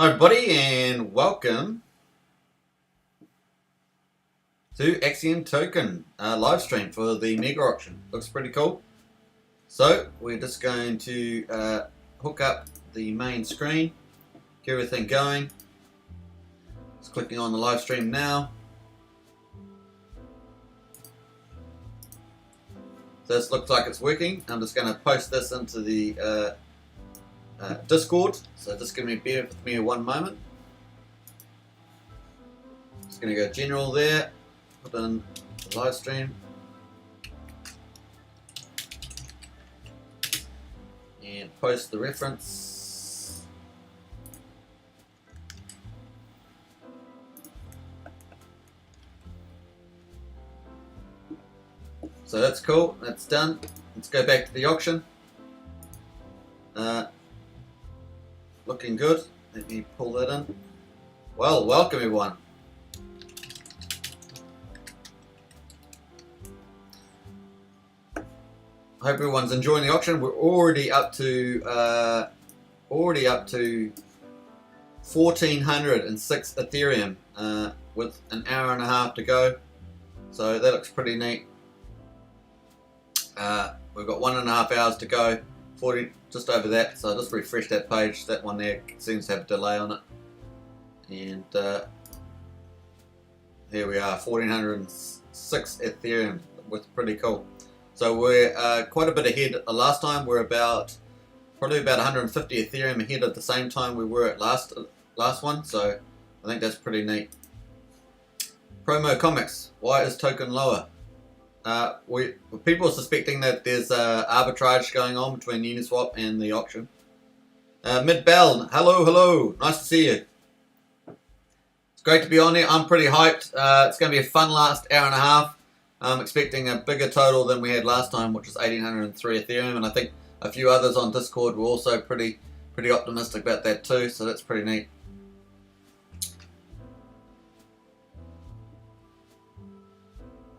Hi everybody and welcome to Axion Token live stream for the mega auction. Looks pretty cool. So we're just going to hook up the main screen, get everything going. Just clicking on the live stream now. So this looks like it's working. I'm just going to post this into the Discord, so just bear with me one moment. Just going to go general there, put in the live stream, and post the reference. So that's cool, that's done. Let's go back to the auction. Looking good. Let me pull that in. Well, welcome everyone. I hope everyone's enjoying the auction. We're already up to 1,406 Ethereum with an hour and a half to go. So that looks pretty neat. We've got 1.5 hours to go. 40, just over that, so I'll just refresh that page. That one there seems to have a delay on it. And here we are, 1,406 Ethereum, with pretty cool. So we're quite a bit ahead. Last time we're probably about 150 Ethereum ahead at the same time we were at last one. So I think that's pretty neat. Promo comics. Why is token lower? People are suspecting that there's arbitrage going on between Uniswap and the auction. Mid-Bell, hello, nice to see you. It's great to be on here. I'm pretty hyped. It's going to be a fun last hour and a half. I'm expecting a bigger total than we had last time, which was 1,803 Ethereum, and I think a few others on Discord were also pretty optimistic about that too, so that's pretty neat.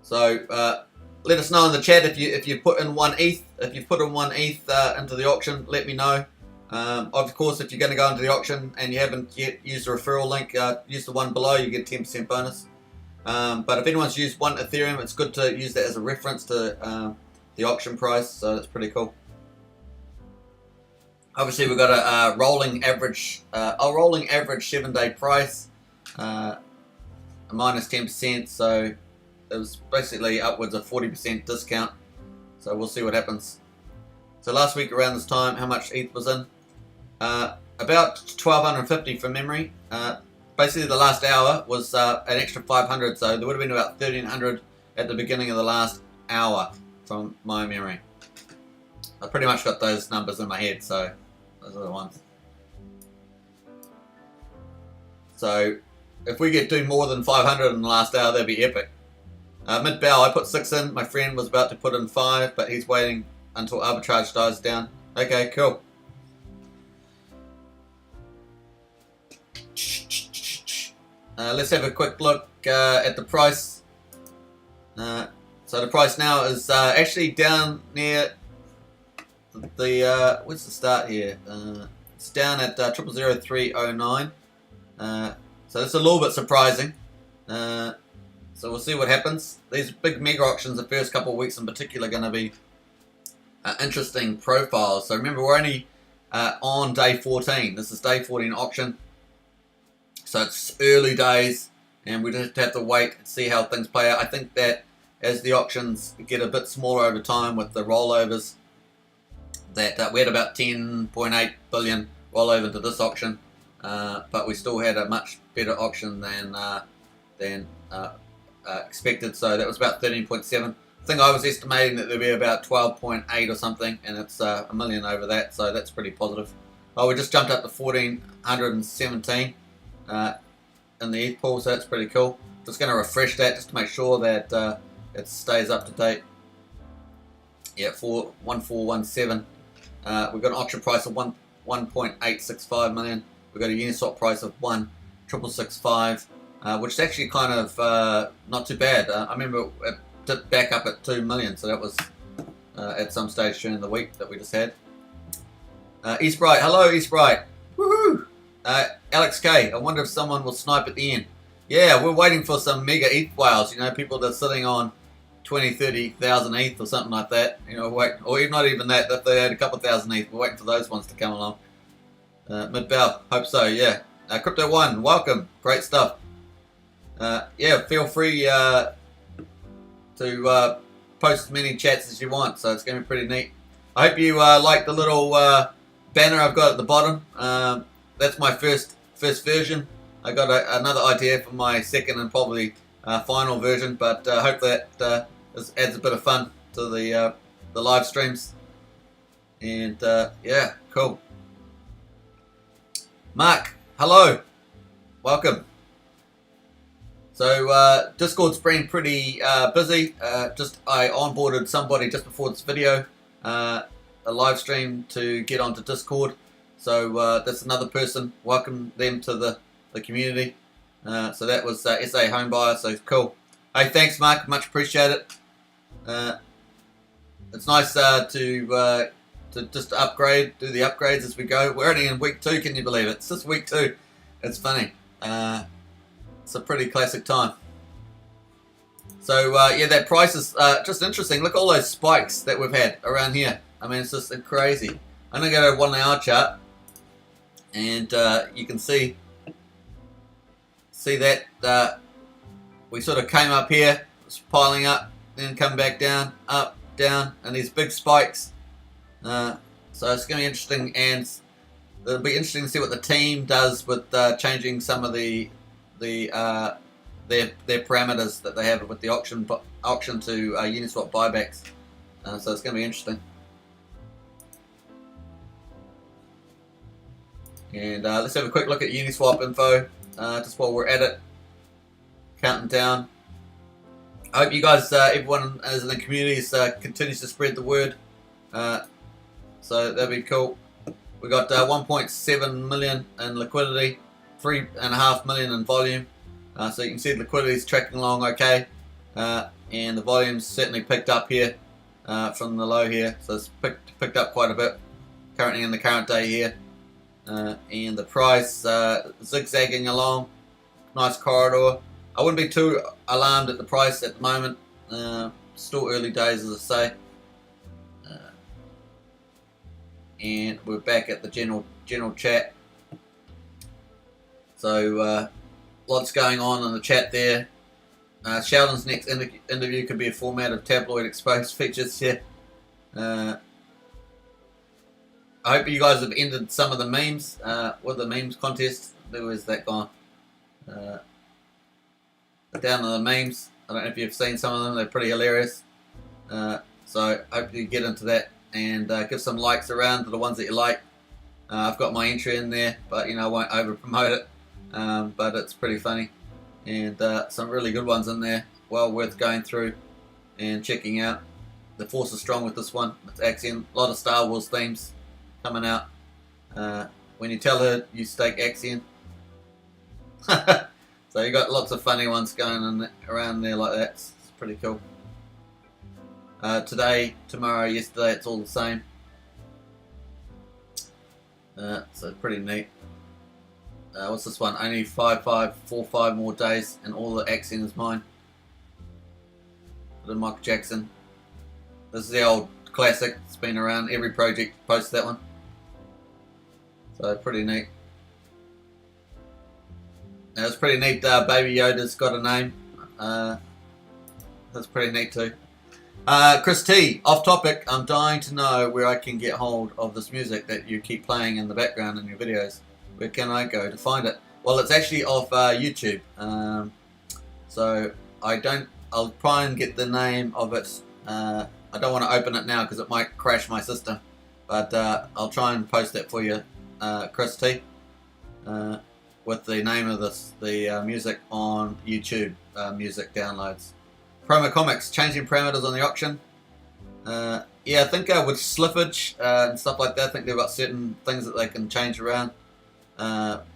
So let us know in the chat if you put in one ETH. If you put in one ETH into the auction, let me know. Of course, if you're going to go into the auction and you haven't yet used the referral link, use the one below. You get 10% bonus. But if anyone's used one Ethereum, it's good to use that as a reference to the auction price. So that's pretty cool. Obviously, we've got a rolling average 7-day price, minus 10%. So it was basically upwards of 40% discount, so we'll see what happens. So last week around this time, how much ETH was in? About 1,250 from memory. Basically the last hour was an extra 500, so there would have been about 1,300 at the beginning of the last hour from my memory. I pretty much got those numbers in my head, so those are the ones. So if we get do more than 500 in the last hour, that'd be epic. Mid-Bow, I put 6 in. My friend was about to put in 5, but he's waiting until arbitrage dies down. Okay, cool. Let's have a quick look at the price. So the price now is actually down near the where's the start here? It's down at 0.00309. So that's a little bit surprising. So we'll see what happens. These big mega auctions, the first couple of weeks in particular, are going to be interesting profiles. So remember, we're only on day 14. This is day 14 auction. So it's early days, and we just have to wait and see how things play out. I think that as the auctions get a bit smaller over time with the rollovers, that we had about 10.8 billion rollover into this auction, but we still had a much better auction than expected, so that was about 13.7. I think I was estimating that there'd be about 12.8 or something, and it's a million over that, so that's pretty positive. Oh, we just jumped up to 1,417 in the ETH pool, so that's pretty cool. Just going to refresh that just to make sure that it stays up to date. Yeah, 1,417. We've got an auction price of 1.865 million. We've got a Uniswap price of 1,665. Which is actually kind of not too bad. I remember it dipped back up at 2 million, so that was at some stage during the week that we just had. Eastbright, hello Eastbright. Woohoo! Alex K, I wonder if someone will snipe at the end. Yeah, we're waiting for some mega ETH whales, you know, people that are sitting on 20, 30,000 ETH or something like that, you know, wait, or even not even that, if they had a couple thousand ETH, we're waiting for those ones to come along. Mid-Bell, hope so, yeah. Crypto One, welcome, great stuff. Yeah, feel free to post as many chats as you want, so it's going to be pretty neat. I hope you like the little banner I've got at the bottom. That's my first version. I got another idea for my second and probably final version, but I hope that adds a bit of fun to the live streams. And yeah, cool. Mark, hello, welcome. So Discord's been pretty busy. I onboarded somebody just before this video, a live stream to get onto Discord. So that's another person. Welcome them to the community. So that was SA Homebuyer. So cool. Hey, thanks, Mark. Much appreciated. It's nice to just upgrade, do the upgrades as we go. We're only in week 2. Can you believe it? It's just week 2. It's funny. It's a pretty classic time. So yeah, that price is just interesting. Look at all those spikes that we've had around here. I mean, it's just crazy. I'm going to go to a 1 hour chart, and you can see that we sort of came up here, it's piling up, then come back down, up, down, and these big spikes. So it's going to be interesting, and it'll be interesting to see what the team does with changing some of their parameters that they have with the auction to Uniswap buybacks. So it's going to be interesting. And let's have a quick look at Uniswap info just while we're at it. Counting down. I hope you guys, everyone as in the community, continues to spread the word. So that'd be cool. We got 1.7 million in liquidity, 3.5 million in volume. So you can see the liquidity is tracking along okay, and the volume's certainly picked up here from the low here. So it's picked up quite a bit currently in the current day here. And the price zigzagging along, nice corridor. I wouldn't be too alarmed at the price at the moment. Still early days, as I say. And we're back at the general chat. So lots going on in the chat there. Sheldon's next interview could be a format of tabloid exposed features here. I hope you guys have ended some of the memes with the memes contest. Where's that gone? Down to the memes. I don't know if you've seen some of them. They're pretty hilarious. So I hope you get into that and give some likes around to the ones that you like. I've got my entry in there, but you know I won't over promote it. But it's pretty funny, and some really good ones in there. Well worth going through and checking out. The force is strong with this one. It's Axion. A lot of Star Wars themes coming out. When you tell her you stake Axion. So you got lots of funny ones going on around there like that. It's pretty cool. Today, tomorrow, yesterday, it's all the same. So pretty neat. What's this one? Only 5 more days, and all the Axion is mine. The Michael Jackson. This is the old classic. It's been around. Every project posts that one. So pretty neat. Now it's pretty neat. Baby Yoda's got a name. That's pretty neat too. Chris T, off topic. I'm dying to know where I can get hold of this music that you keep playing in the background in your videos. Where can I go to find it? Well, it's actually off YouTube. So I'll try and get the name of it. I don't want to open it now because it might crash my system. But I'll try and post that for you, Chris T. With the name of the music on YouTube music downloads. Promo comics, changing parameters on the auction. Yeah, I think with slippage and stuff like that, I think they've got certain things that they can change around.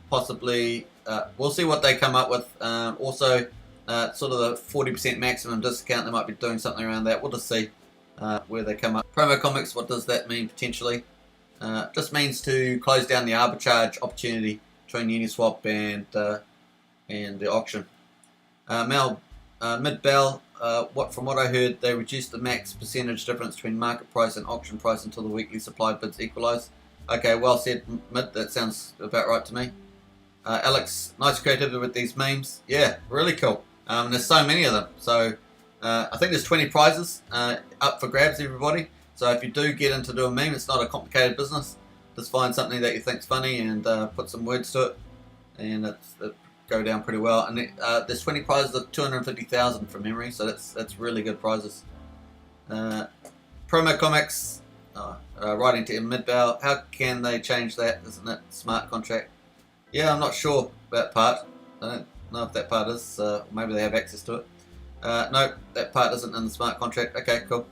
Possibly, we'll see what they come up with. Also, sort of the 40% maximum discount, they might be doing something around that. We'll just see where they come up. Promo comics, what does that mean potentially? Just means to close down the arbitrage opportunity between Uniswap and the auction. Mid-Bell, from what I heard, they reduced the max percentage difference between market price and auction price until the weekly supply bids equalise. Okay, well said, Mid. That sounds about right to me. Alex, nice creativity with these memes. Yeah, really cool. There's so many of them. So I think there's 20 prizes up for grabs, everybody. So if you do get into doing meme, it's not a complicated business. Just find something that you think's funny and put some words to it, and it go down pretty well. And there's 20 prizes of 250,000 from memory, so that's really good prizes. Promo comics, writing to Mid-Bell. How can they change that? Isn't it smart contract? Yeah, I'm not sure that part. I don't know if that part is. Maybe they have access to it. No, that part isn't in the smart contract. Okay, cool.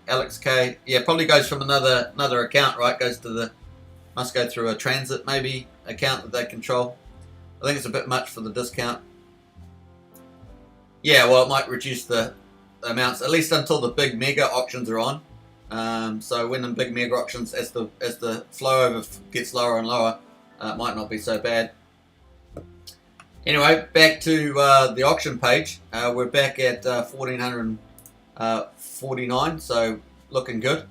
Alex K. Yeah, probably goes from another account, right? Must go through a transit maybe account that they control. I think it's a bit much for the discount. Yeah, well, it might reduce the amounts at least until the big mega auctions are on. So when the big mega auctions, as the flow over gets lower and lower, it might not be so bad. Anyway, back to the auction page. We're back at 1449, so looking good.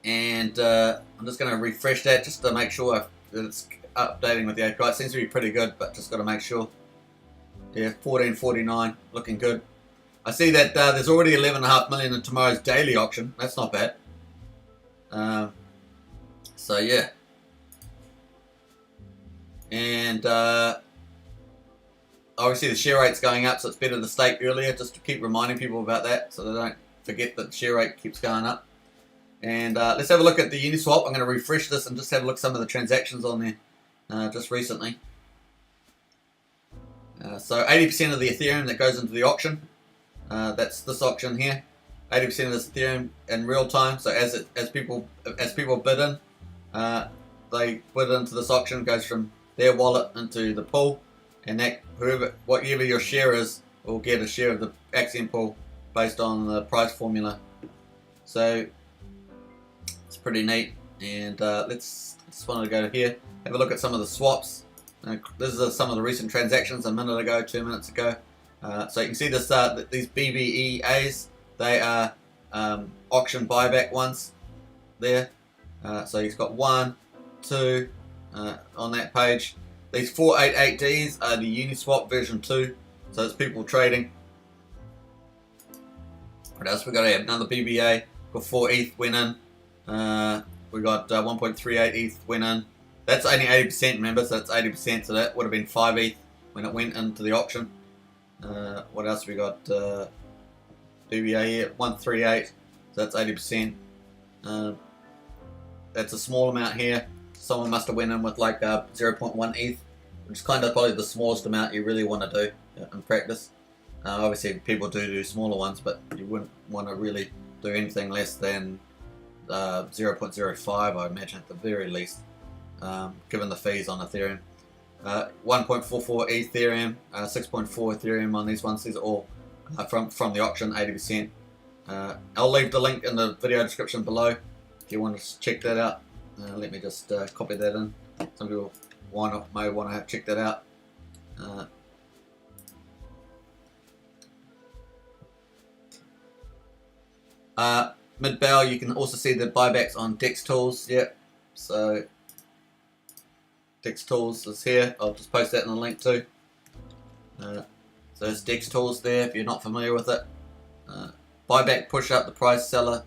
And I'm just going to refresh that just to make sure that it's updating with the API. It seems to be pretty good, but just got to make sure. Yeah, 1449, looking good. I see that there's already 11.5 million in tomorrow's daily auction. That's not bad. So yeah. And obviously the share rate's going up, so it's better to stake earlier, just to keep reminding people about that so they don't forget that the share rate keeps going up. And let's have a look at the Uniswap. I'm going to refresh this and just have a look at some of the transactions on there just recently. So 80% of the Ethereum that goes into the auction, that's this auction here. 80% of this Ethereum in real time. So as people bid in, they bid into this auction, goes from their wallet into the pool, and that whatever your share is will get a share of the Axion pool based on the price formula. So it's pretty neat. And just wanted to go here, have a look at some of the swaps. This is some of the recent transactions a minute ago, 2 minutes ago. So you can see this these BBEAs, they are auction buyback ones there. So he's got 1, 2 on that page. These 488Ds are the Uniswap version 2, so it's people trading. What else we got here? Another BBA. Got 4 ETH went in. We got 1.38 ETH went in. That's only 80%, remember, so that's 80%, so that would have been 5 ETH when it went into the auction. What else we got? BBA here, 138, so that's 80%. That's a small amount here. Someone must have went in with like 0.1 ETH, which is kind of probably the smallest amount you really want to do in practice. Obviously people do smaller ones, but you wouldn't want to really do anything less than 0.05, I imagine, at the very least, given the fees on Ethereum. 1.44 Ethereum, 6.4 Ethereum on these ones. These are all from the auction, 80%. I'll leave the link in the video description below if you want to check that out. Let me just copy that in. Some people may want to check that out. Mid-Bell, you can also see the buybacks on Dex Tools. Yep. So Dex Tools is here. I'll just post that in the link too. So there's Dex Tools there if you're not familiar with it. Buyback, push up the price, sell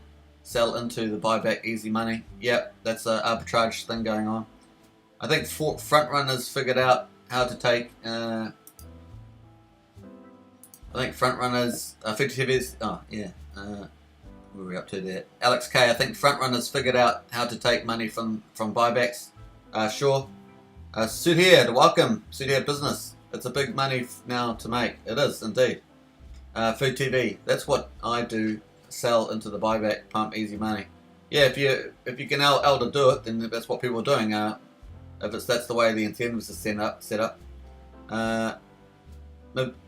into the buyback, easy money. Yep, that's an arbitrage thing going on. I think front runners figured out how to take. I think front runners, 50TVs. Oh yeah. Where are we up to there? Alex K. I think front runners figured out how to take money from buybacks. Sure. Sudhir, welcome. Sudhir Business. It's a big money now to make. It is indeed. Food TV. That's what I do. Sell into the buyback, pump, easy money. Yeah, if you can able to do it, then that's what people are doing. If that's the way the incentives are set up.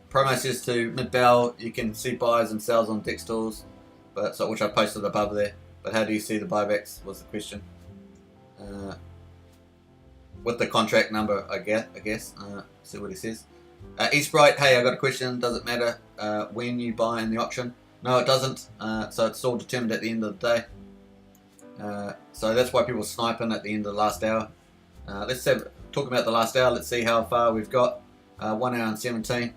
Promo says to Mid-Bell, you can see buys and sells on Dex Tools, which I posted above there. But how do you see the buybacks was the question. With the contract number, I guess. See what he says. Eastbright, hey, I got a question. Does it matter when you buy in the auction? No, it doesn't. So it's all determined at the end of the day. So that's why people snipe in at the end of the last hour. Let's talk about the last hour. Let's see how far we've got. 1 hour and 17.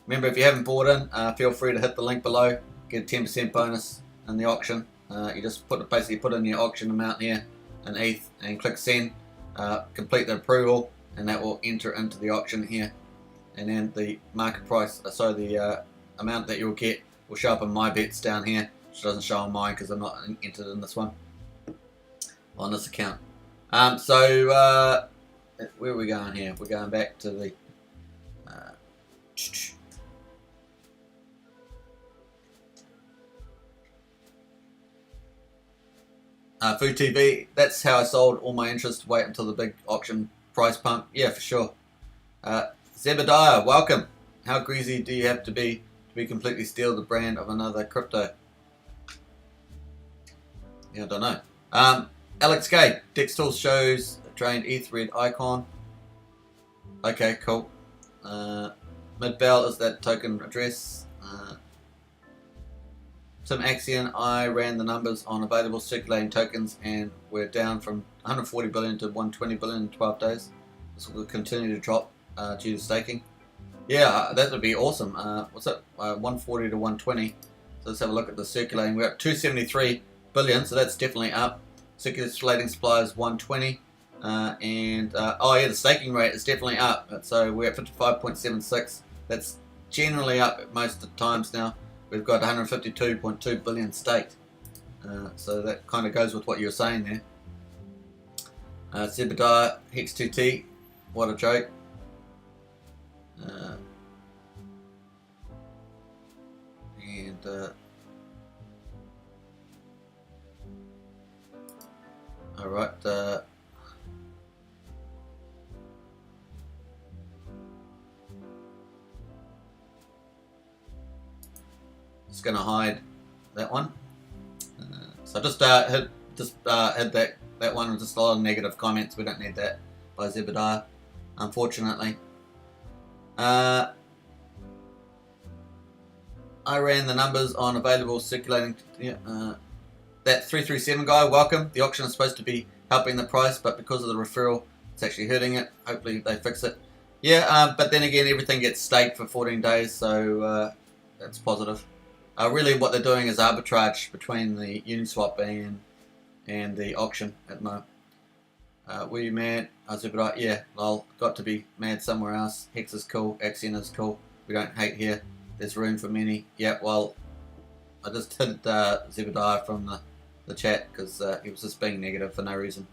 Remember, if you haven't bought in, feel free to hit the link below. Get a 10% bonus in the auction. You just basically put in your auction amount here in ETH and click send. Complete the approval, and that will enter into the auction here. And then the market price, so the amount that you'll get will show up in my bets down here, which doesn't show on mine because I'm not entered in this one, on this account. So where are we going here? We're going back to the Food TV. That's how I sold all my interest. Wait until the big auction price pump. Yeah, for sure. Zebediah, welcome. How greasy do you have to be completely steal the brand of another crypto? Yeah, I don't know. Alex K, Dex Tools shows drained ETH red icon. Okay, cool. Mid-bell is that token address. Tim Axion, I ran the numbers on available circulating tokens and we're down from 140 billion to 120 billion in 12 days. This will continue to drop due to staking. Yeah, that would be awesome. What's that? 140 to 120. So let's have a look at the circulating. We're at 273 billion, so that's definitely up. Circulating supply is 120. Oh yeah, the staking rate is definitely up. So we're at 55.76. That's generally up at most of the times now. We've got 152.2 billion staked. So that kind of goes with what you were saying there. Zebediah, Hex 2T, what a joke. Alright, just going to hide that one. So just hit that one with just a lot of negative comments. We don't need that by Zebediah, unfortunately. I ran the numbers on available circulating. That 337 guy, welcome. The auction is supposed to be helping the price, but because of the referral, it's actually hurting it. Hopefully they fix it. Yeah, but then again, everything gets staked for 14 days, so that's positive. Really, what they're doing is arbitrage between the Uniswap and the auction at the moment. Were you mad? Yeah, lol. Got to be mad somewhere else. Hex is cool. Axion is cool. We don't hate here. There's room for many. Yeah, well, I just hit Zebediah from the chat because he was just being negative for no reason.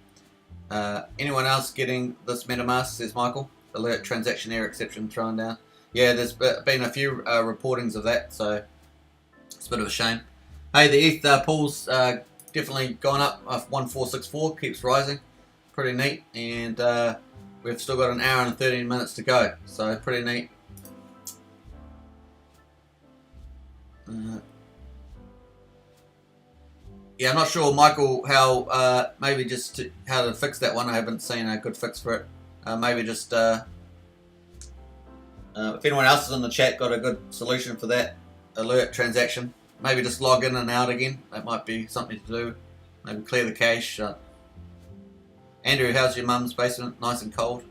Anyone else getting this MetaMask, says Michael? Alert transaction error exception thrown down. Yeah, there's been a few reportings of that, so it's a bit of a shame. Hey, the ETH pool's definitely gone up. 1464 keeps rising. Pretty neat, and we've still got an hour and 13 minutes to go, so pretty neat. Yeah, I'm not sure, Michael, how maybe just how to fix that one. I haven't seen a good fix for it. Maybe just if anyone else is in the chat got a good solution for that alert transaction, maybe just log in and out again. That might be something to do. Maybe clear the cache. Andrew, how's your mum's basement? Nice and cold.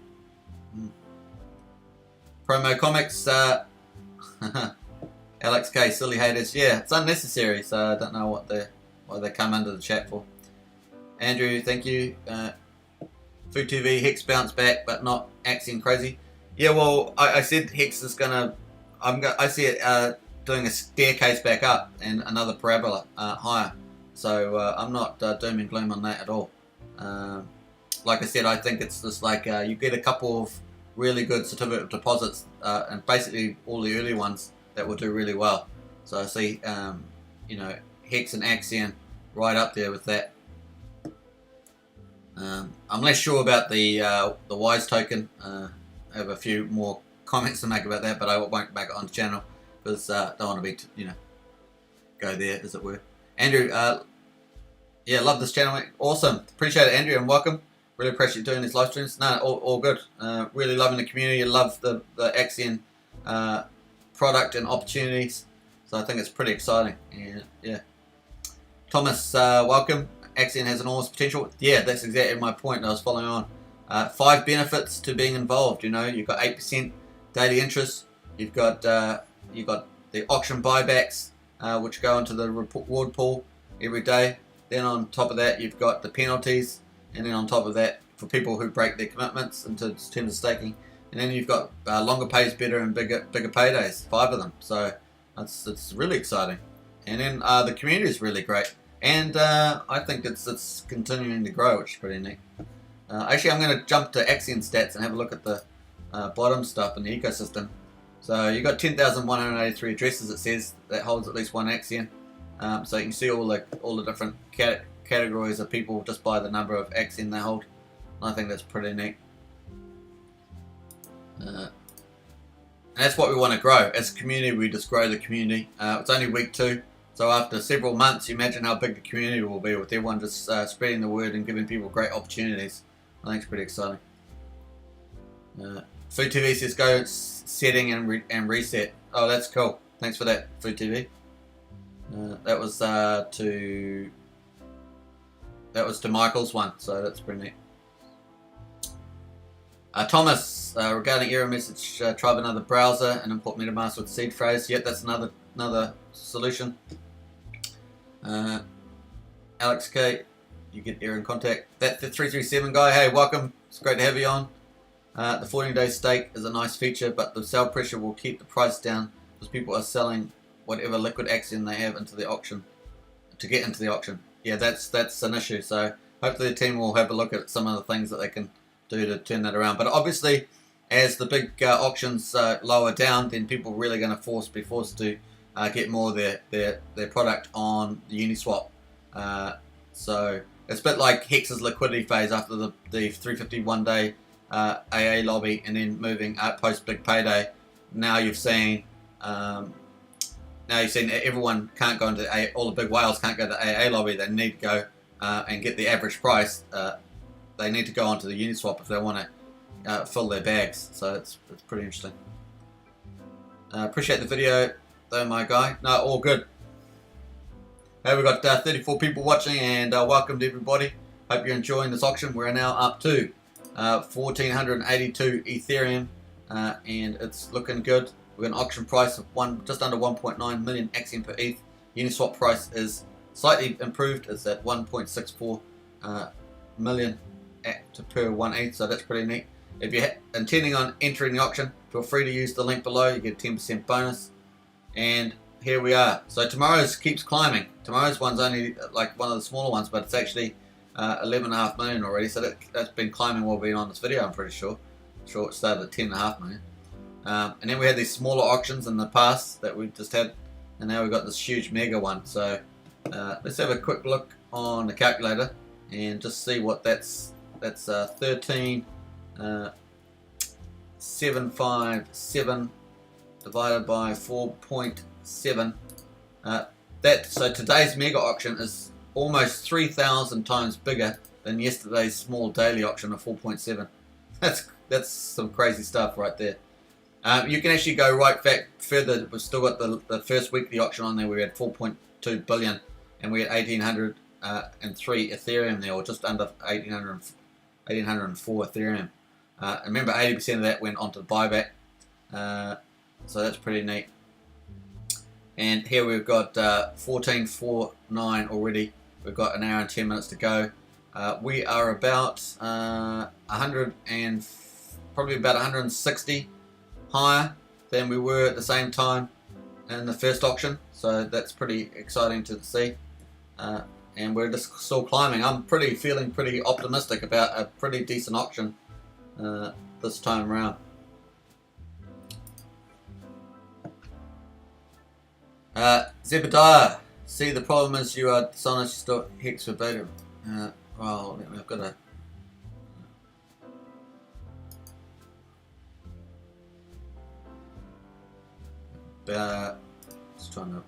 Promo comics. Alex K, silly haters. Yeah, it's unnecessary, so I don't know why they come under the chat for. Andrew, thank you. Food TV, Hex bounce back, but not Axion crazy. Yeah, well, I said Hex is gonna. I see it doing a staircase back up and another parabola higher. So I'm not doom and gloom on that at all. Like I said, I think it's just like you get a couple of really good certificate of deposits, and basically all the early ones that will do really well. So I see, you know, Hex and Axion right up there with that. I'm less sure about the Wise token. I have a few more comments to make about that, but I won't make it on the channel because I don't want to be, you know, go there as it were. Andrew, Yeah, love this channel, mate. Awesome. Appreciate it, Andrew, and welcome. Really appreciate you doing these live streams. No, all good. Really loving the community. Love the Axion product and opportunities. So I think it's pretty exciting. And yeah. Thomas, welcome. Axion has enormous potential. Yeah, that's exactly my point I was following on. 5 benefits to being involved. You know, you've got 8% daily interest. You've got the auction buybacks, which go into the reward pool every day. Then on top of that, you've got the penalties, and then on top of that, for people who break their commitments in terms of staking, and then you've got longer pays better and bigger paydays, 5 of them. So it's really exciting, and then the community is really great, and I think it's continuing to grow, which is pretty neat. Actually, I'm going to jump to Axion stats and have a look at the bottom stuff in the ecosystem. So you've got 10,183 addresses, it says, that holds at least one Axion. So you can see all the different categories of people just by the number of Axion they hold. I think that's pretty neat. And that's what we want to grow. As a community, we just grow the community. It's only week 2, so after several months, you imagine how big the community will be with everyone just spreading the word and giving people great opportunities. I think it's pretty exciting. Food TV says go setting and reset. Oh, that's cool. Thanks for that, Food TV. That was to Michael's one, so that's pretty neat. Thomas, regarding error message, try another browser and import MetaMask with seed phrase. Yep, that's another solution. Alex K, you get error in contact. That the 337 guy, hey, welcome. It's great to have you on. The 14-day stake is a nice feature, but the sell pressure will keep the price down because people are selling whatever liquid Axion they have into the auction to get into the auction. Yeah, that's an issue. So hopefully the team will have a look at some of the things that they can do to turn that around. But obviously, as the big auctions lower down, then people are really going to be forced to get more of their product on the Uniswap. So it's a bit like Hex's liquidity phase after the 351-day AA lobby, and then moving up post big payday. Now you've seen everyone can't go into all the big whales can't go to AA lobby. They need to go and get the average price. They need to go onto the Uniswap if they want to fill their bags. So it's pretty interesting. Appreciate the video though, my guy. No, all good. Hey, we've got 34 people watching, and welcome to everybody. Hope you're enjoying this auction. We're now up to 1,482 Ethereum, and it's looking good. We've got an auction price of just under 1.9 million Axion per ETH. Uniswap price is slightly improved. It's at 1.64 million per 1 ETH, so that's pretty neat. If you're intending on entering the auction, feel free to use the link below. You get a 10% bonus. And here we are. So tomorrow's keeps climbing. Tomorrow's one's only like one of the smaller ones, but it's actually 11.5 million already. So that's been climbing while we've been on this video, I'm pretty sure. It started at 10.5 million. And then we had these smaller auctions in the past that we just had, and now we've got this huge mega one. So let's have a quick look on the calculator and just see what that's 13,757 divided by 4.7. So today's mega auction is almost 3,000 times bigger than yesterday's small daily auction of 4.7. That's some crazy stuff right there. You can actually go right back further. We've still got the first weekly auction on there. We had 4.2 billion, and we had 1,803 Ethereum there, or just under 1,804 Ethereum. Remember, 80% of that went onto the buyback. So that's pretty neat. And here we've got 14.49 already. We've got an hour and 10 minutes to go. We are about probably about 160 higher than we were at the same time in the first auction. So that's pretty exciting to see. And we're just still climbing. I'm feeling pretty optimistic about a pretty decent auction this time around. Zebediah, see, the problem is you are dishonest, you still Hex verbatim. Well, I've got to. Just trying to.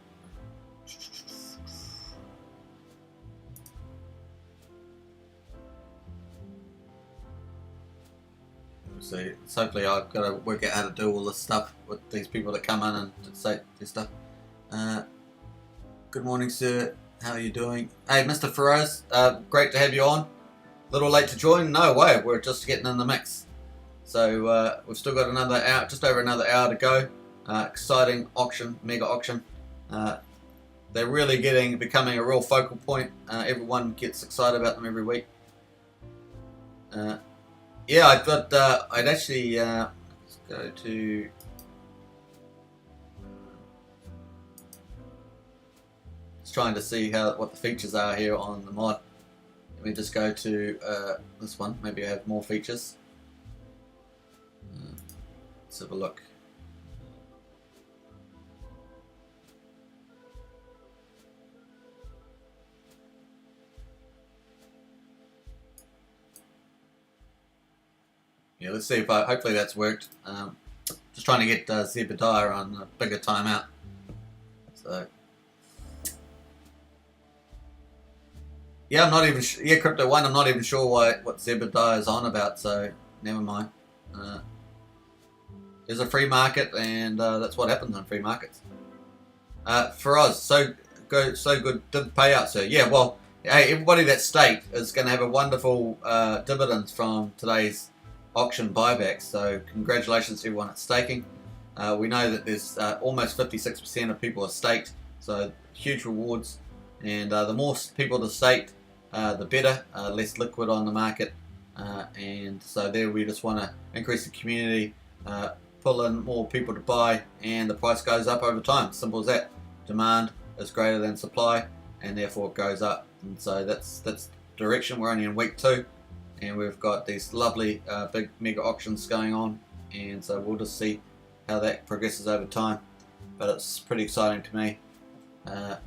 see. So hopefully I've got to work out how to do all this stuff with these people that come in and say this stuff. Good morning, sir. How are you doing? Hey, Mr. Feroz, great to have you on. Little late to join? No way, we're just getting in the mix. So we've still got another hour, just over another hour to go. Exciting auction, mega auction. They're really becoming a real focal point. Everyone gets excited about them every week. Yeah, I thought I'd actually let's go to. Just trying to see what the features are here on the mod. Let me just go to this one. Maybe I have more features. Let's have a look. Yeah, let's see if hopefully that's worked. Just trying to get Zebediah on a bigger timeout. So yeah, I'm not even yeah, Crypto One. I'm not even sure what Zebediah is on about. So never mind. There's a free market, and that's what happens on free markets. For us, so good payout, sir. Yeah, well, hey, everybody that's staked is going to have a wonderful dividends from today's auction buybacks. So congratulations to everyone that's staking. We know that there's almost 56% of people are staked, so huge rewards. And the more people that are staked, the better. Less liquid on the market, and so there we just want to increase the community. Pull in more people to buy, and the price goes up over time. Simple as that. Demand is greater than supply, and therefore it goes up. And so that's the direction. We're only in week 2, and we've got these lovely big mega auctions going on, and so we'll just see how that progresses over time. But it's pretty exciting to me. I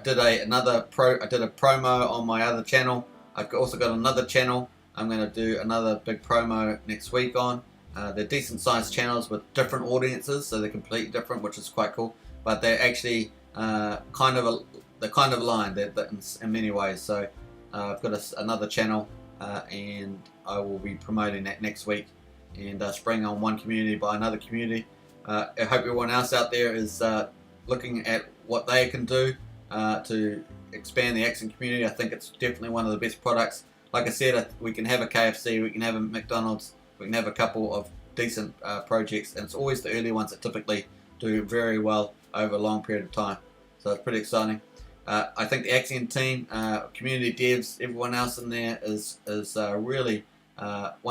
did a promo on my other channel. I've also got another channel I'm going to do another big promo next week on. They're decent sized channels with different audiences, so they're completely different, which is quite cool. But they're actually kind of aligned in many ways. So I've got another channel, and I will be promoting that next week, and spring on one community by another community. I hope everyone else out there is looking at what they can do to expand the Axion community. I think it's definitely one of the best products. Like I said, we can have a KFC, we can have a McDonald's, we can have a couple of decent projects, and it's always the early ones that typically do very well over a long period of time. So it's pretty exciting. I think the Axion team, community devs, everyone else in there is really,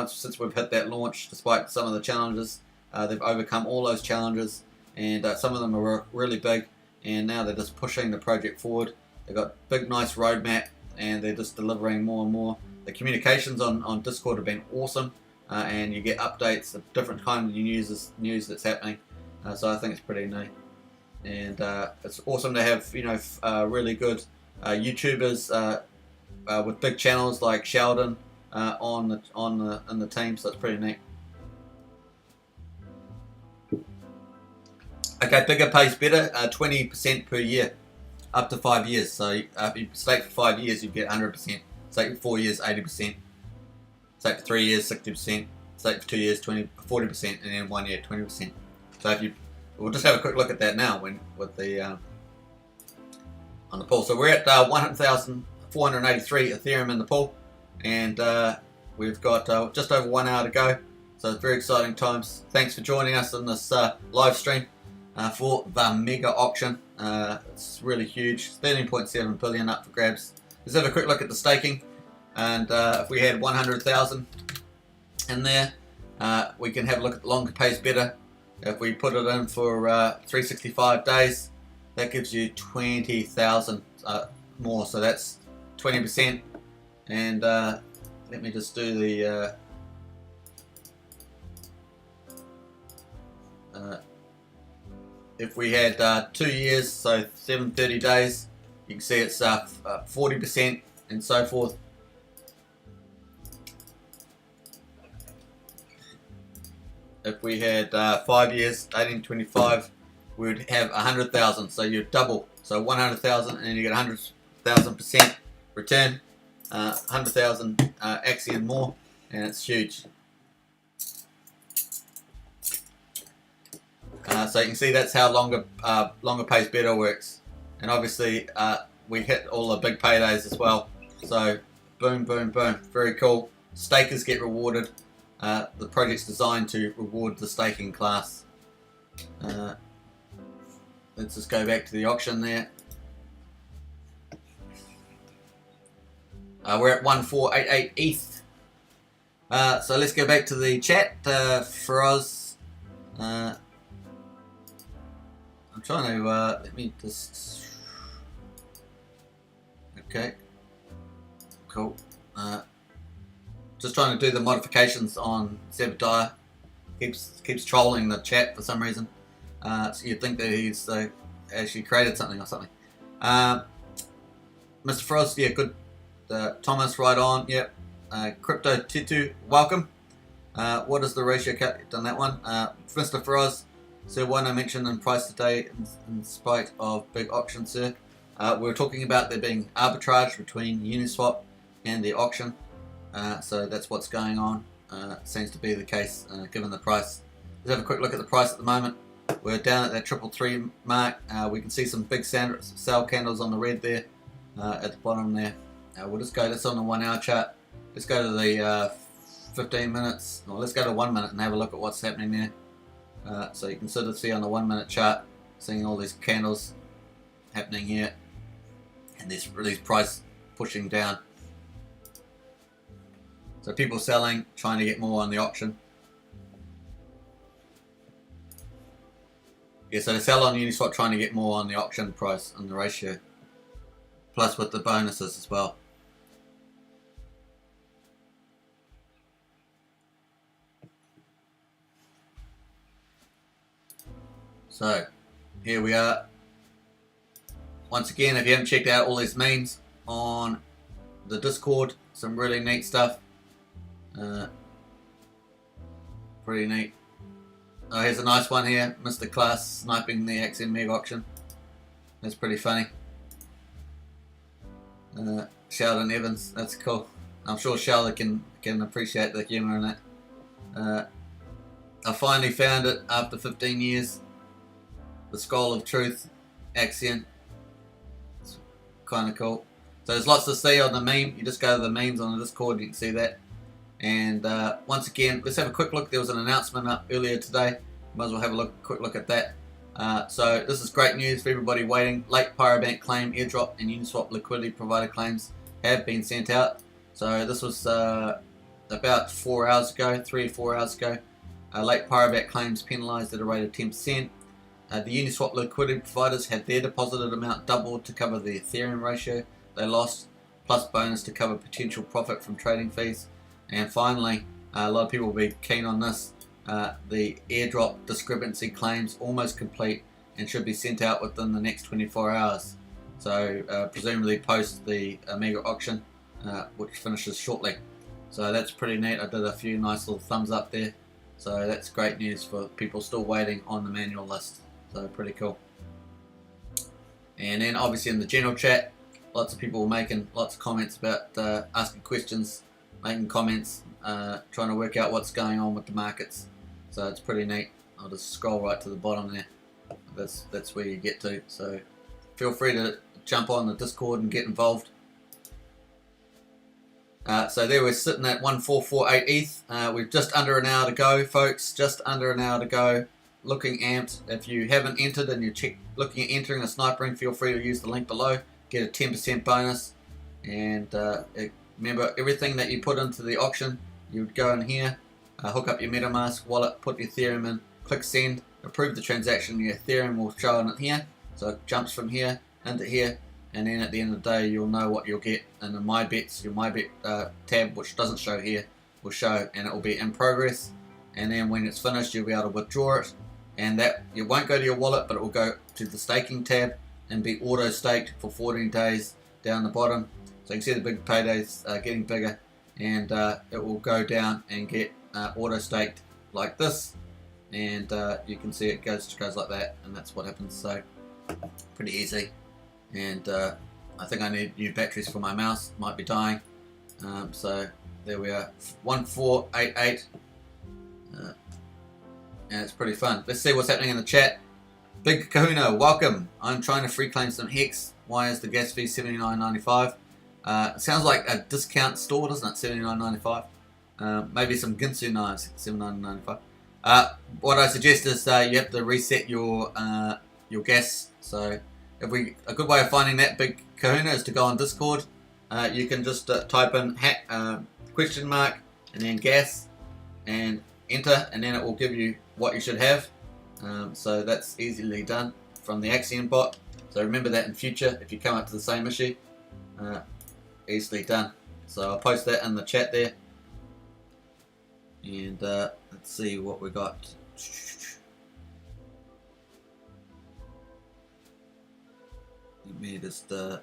since we've hit that launch, despite some of the challenges, they've overcome all those challenges, and some of them are really big, and now they're just pushing the project forward. They've got big, nice roadmap, and they're just delivering more and more. The communications on Discord have been awesome, and you get updates of different kind of news that's happening. So I think it's pretty neat, and it's awesome to have really good YouTubers with big channels like Sheldon in the team. So it's pretty neat. Okay, bigger pays better. 20% per year, up to 5 years. So if you stake for 5 years, you get 100%. Stake for 4 years, 80%. Stake for 3 years, 60%. Stake for 2 years, 40%, and then 1 year, 20%. So we'll just have a quick look at that now with the on the pool. So we're at 100,483 Ethereum in the pool, and we've got just over 1 hour to go. So it's very exciting times. Thanks for joining us on this live stream for the mega auction. It's really huge. 13.7 billion up for grabs. Let's have a quick look at the staking, and if we had 100,000 in there, we can have a look at the longer pays better. If we put it in for 365 days, that gives you 20,000 more, so that's 20%. And let me just do the if we had 2 years, so 730 days, you can see it's 40% and so forth. If we had 5 years, 1825, we would have 100,000. So you double. So 100,000, and then you get 100,000% return. 100,000 Axion more, and it's huge. So you can see that's how longer pays better works. And obviously we hit all the big paydays as well. So boom, boom, boom. Very cool. Stakers get rewarded. The project's designed to reward the staking class. Let's just go back to the auction there. We're at 1488 ETH. So let's go back to the chat. Feroz, I'm trying to let me just. Okay, cool. Just trying to do the modifications on Zebediah. Keeps trolling the chat for some reason. So you'd think that he's actually created something or something. Mr. Frost, yeah, good. Thomas, right on. Yep. Crypto Titu, welcome. What is the ratio? Done that one. Mr. Frost, sir, why no mention in price today in spite of big auction, sir? We were talking about there being arbitrage between Uniswap and the auction. So that's what's going on. Seems to be the case given the price. Let's have a quick look at the price at the moment. We're down at that 333 mark. We can see some big sell candles on the red there at the bottom there. We'll just go, that's on the 1 hour chart. Let's go to the 15 minutes, or let's go to 1 minute and have a look at what's happening there. So you can sort of see on the 1 minute chart, seeing all these candles happening here, and this price pushing down. So people selling, trying to get more on the auction. Yeah, so they sell on Uniswap, trying to get more on the auction price on the ratio, plus with the bonuses as well. So here we are. Once again, if you haven't checked out all these memes on the Discord, some really neat stuff. Pretty neat. Oh, here's a nice one here. Mr. Class sniping the Axion Mega Auction. That's pretty funny. Sheldon Evans, that's cool. I'm sure Sheldon can appreciate the humour in that. I finally found it after 15 years. The Scroll of Truth, Axion. It's kind of cool. So there's lots to see on the meme. You just go to the memes on the Discord, you can see that. And once again, let's have a quick look. There was an announcement up earlier today. Might as well have a quick look at that. So this is great news for everybody waiting. Late Pyrobank claim, airdrop, and Uniswap liquidity provider claims have been sent out. So this was about 4 hours ago, 3 or 4 hours ago. Late Pyrobank claims penalised at a rate of 10%. The Uniswap liquidity providers had their deposited amount doubled to cover the Ethereum ratio they lost, plus bonus to cover potential profit from trading fees. And finally, a lot of people will be keen on this. The airdrop discrepancy claims almost complete and should be sent out within the next 24 hours. So presumably post the mega auction, which finishes shortly. So that's pretty neat. I did a few nice little thumbs up there. So that's great news for people still waiting on the manual list. So pretty cool. And then obviously in the general chat, lots of people making lots of comments about asking questions, making comments, trying to work out what's going on with the markets. So it's pretty neat. I'll just scroll right to the bottom there. That's where you get to. So feel free to jump on the Discord and get involved. So there we're sitting at 1448 ETH. We've just under an hour to go, folks. Just under an hour to go. Looking amped. If you haven't entered and you're looking at entering a sniper ring, feel free to use the link below. Get a 10% bonus. And remember, everything that you put into the auction, you would go in here, hook up your MetaMask wallet, put your Ethereum in, click send, approve the transaction. Your Ethereum will show in it here. So it jumps from here into here. And then at the end of the day, you'll know what you'll get. And the My Bets, your My Bet tab, which doesn't show here, will show, and it will be in progress. And then when it's finished, you'll be able to withdraw it. And that it won't go to your wallet, but it will go to the staking tab and be auto staked for 14 days down the bottom. So you can see the big paydays getting bigger, and it will go down and get auto staked like this. And you can see it goes like that, and that's what happens. So pretty easy. And I think I need new batteries for my mouse, might be dying. So there we are, 1488. and it's pretty fun. Let's see what's happening in the chat. Big Kahuna, welcome. I'm trying to free claim some Hex. Why is the gas fee $79.95? Sounds like a discount store, doesn't it? $79.95. Maybe some Ginsu knives, $79.95. What I suggest is you have to reset your gas. So a good way of finding that, Big Kahuna, is to go on Discord. You can just type in question mark and then gas and enter, and then it will give you what you should have. So that's easily done from the Axion bot. So remember that in future if you come up to the same issue. Easily done. So I'll post that in the chat there. And let's see what we got. Let me just 209.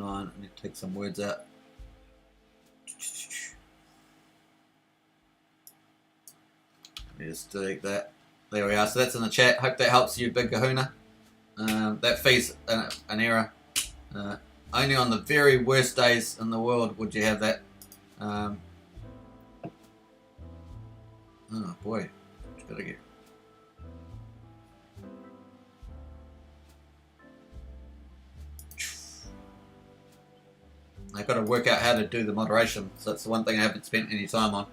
I need to take some words out. Let me just delete that. There we are. So that's in the chat. Hope that helps you, Big Kahuna. That fee's an error. Only on the very worst days in the world would you have that. Oh boy, just gotta get. I've got to work out how to do the moderation. So that's the one thing I haven't spent any time on.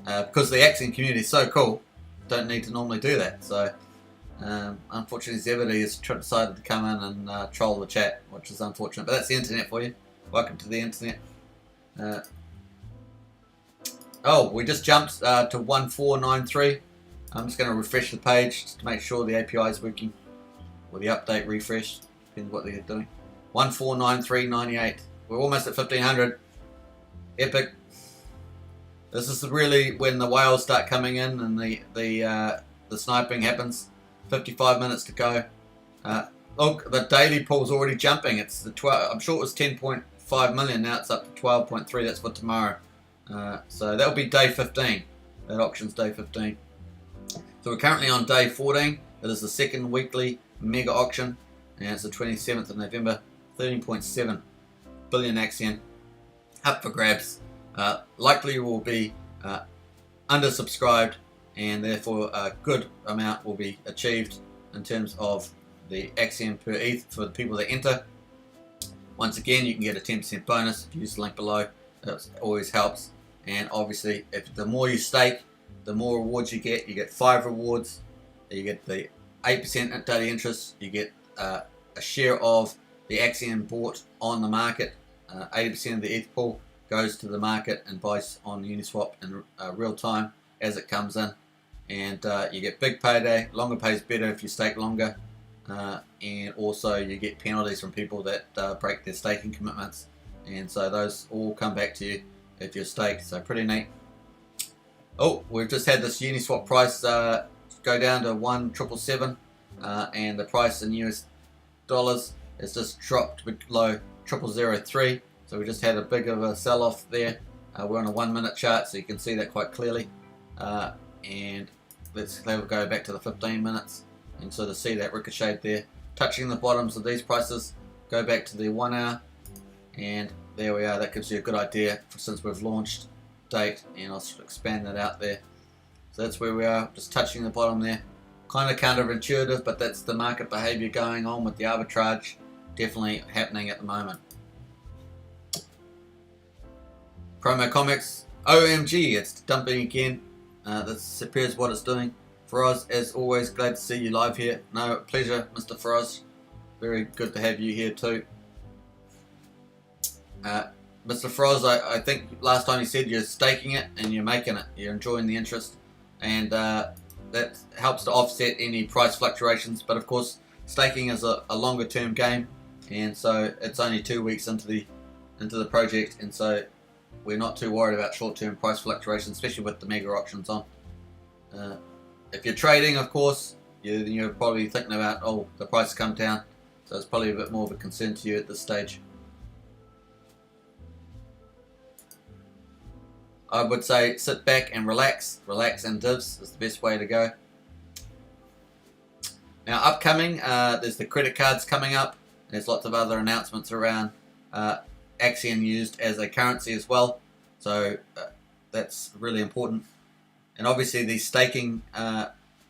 Because the Axion community is so cool, don't need to normally do that. So unfortunately, Zebedee has decided to come in and troll the chat, which is unfortunate. But that's the internet for you. Welcome to the internet. Oh, we just jumped to 1493. I'm just going to refresh the page just to make sure the API is working, or the update refresh, depends what they're doing. 1493.98. We're almost at 1500. Epic. This is really when the whales start coming in and the sniping happens. 55 minutes to go. Look, the daily pool's already jumping. It's the 12. I'm sure it was 10.5 million. Now it's up to 12.3. That's for tomorrow. So that'll be day 15. That auction's day 15. So we're currently on day 14. It is the second weekly mega auction, and it's the 27th of November. 13.7 billion Axion up for grabs. Likely will be undersubscribed, and therefore a good amount will be achieved in terms of the Axion per ETH for the people that enter. Once again, you can get a 10% bonus if you use the link below. That always helps. And obviously, if the more you stake, the more rewards you get. You get 5 rewards. You get the 8% daily interest. You get a share of the Axion bought on the market. 80% of the ETH pool goes to the market and buys on Uniswap in real time as it comes in. And you get big payday. Longer pays better if you stake longer. And also you get penalties from people that break their staking commitments. And so those all come back to you if you're staked. So pretty neat. Oh, we've just had this Uniswap price go down to 1,777, and the price in US dollars has just dropped below 0.003. So we just had a big of a sell-off there. We're on a 1 minute chart, so you can see that quite clearly. And let's go back to the 15 minutes and sort of see that ricochet there, touching the bottoms of these prices. Go back to the 1 hour, and there we are. That gives you a good idea since we've launched date, and I'll expand that out there. So that's where we are, just touching the bottom there. Kind of counterintuitive, but that's the market behavior going on with the arbitrage definitely happening at the moment. Promo Comics, OMG, it's dumping again. This appears what it's doing. Feroz, as always, glad to see you live here. No, pleasure, Mr. Feroz. Very good to have you here too. Mr. Feroz, I think last time you said you're staking it and you're making it. You're enjoying the interest, and that helps to offset any price fluctuations. But of course, staking is a longer term game, and so it's only 2 weeks into the project, and so we're not too worried about short term price fluctuations, especially with the mega auctions on. If you're trading, of course, you're probably thinking about, oh, the price has come down, so it's probably a bit more of a concern to you at this stage. I would say sit back and relax. Relax and divs is the best way to go. Now, upcoming, there's the credit cards coming up. There's lots of other announcements around Axion used as a currency as well. So that's really important. And obviously these staking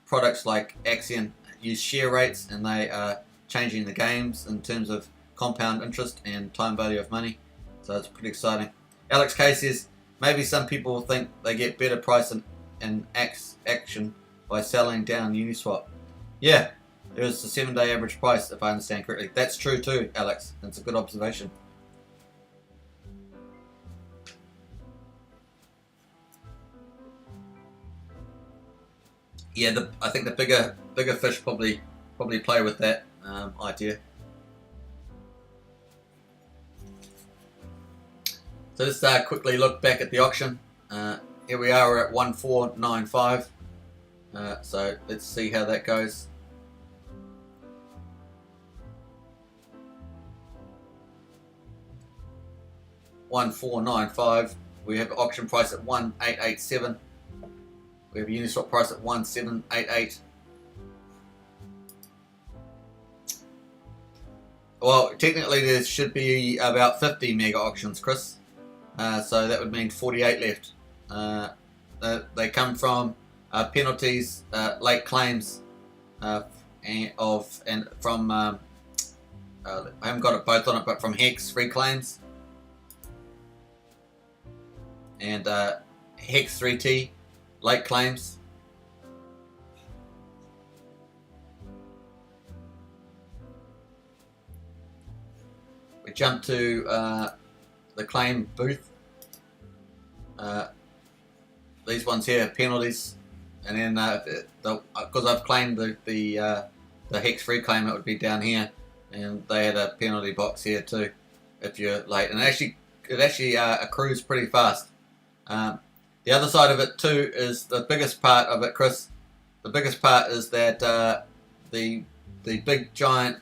products like Axion use share rates, and they are changing the games in terms of compound interest and time value of money. So it's pretty exciting. Alex K says, maybe some people think they get better price in Axion by selling down Uniswap. Yeah, there's the 7-day average price, if I understand correctly. That's true too, Alex. That's a good observation. Yeah, I think the bigger fish probably play with that idea. So let's quickly look back at the auction. Here we are at 1495. So let's see how that goes. $1,495. We have auction price at 1,887. We have a Uniswap price at 1,788. Well, technically there should be about 50 mega auctions, Chris. So that would mean 48 left. They come from penalties, late claims, and from I haven't got it both on it, but from Hex free claims and Hex 3T late claims. We jump to the claim booth. These ones here are penalties, and then because I've claimed the Hex free claim, it would be down here, and they had a penalty box here too if you're late, and it actually accrues pretty fast. The other side of it too is the biggest part of it, Chris. The biggest part is that the big giant.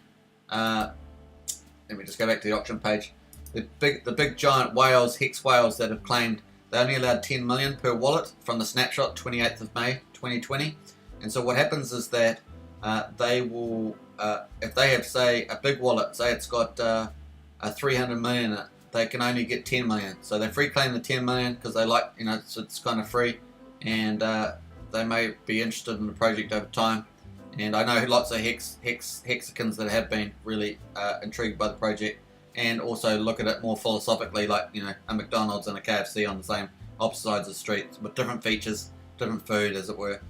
Let me just go back to the auction page. The big giant whales, Hex whales that have claimed, they only allowed 10 million per wallet from the snapshot 28th of May 2020. And so what happens is that they will, if they have, say, a big wallet, say it's got a 300 million in it, they can only get 10 million. So they free claim the 10 million because they like, it's kind of free, and they may be interested in the project over time. And I know lots of hexicans that have been really intrigued by the project, and also look at it more philosophically, like a McDonald's and a KFC on the same opposite sides of the street with different features, different food, as it were.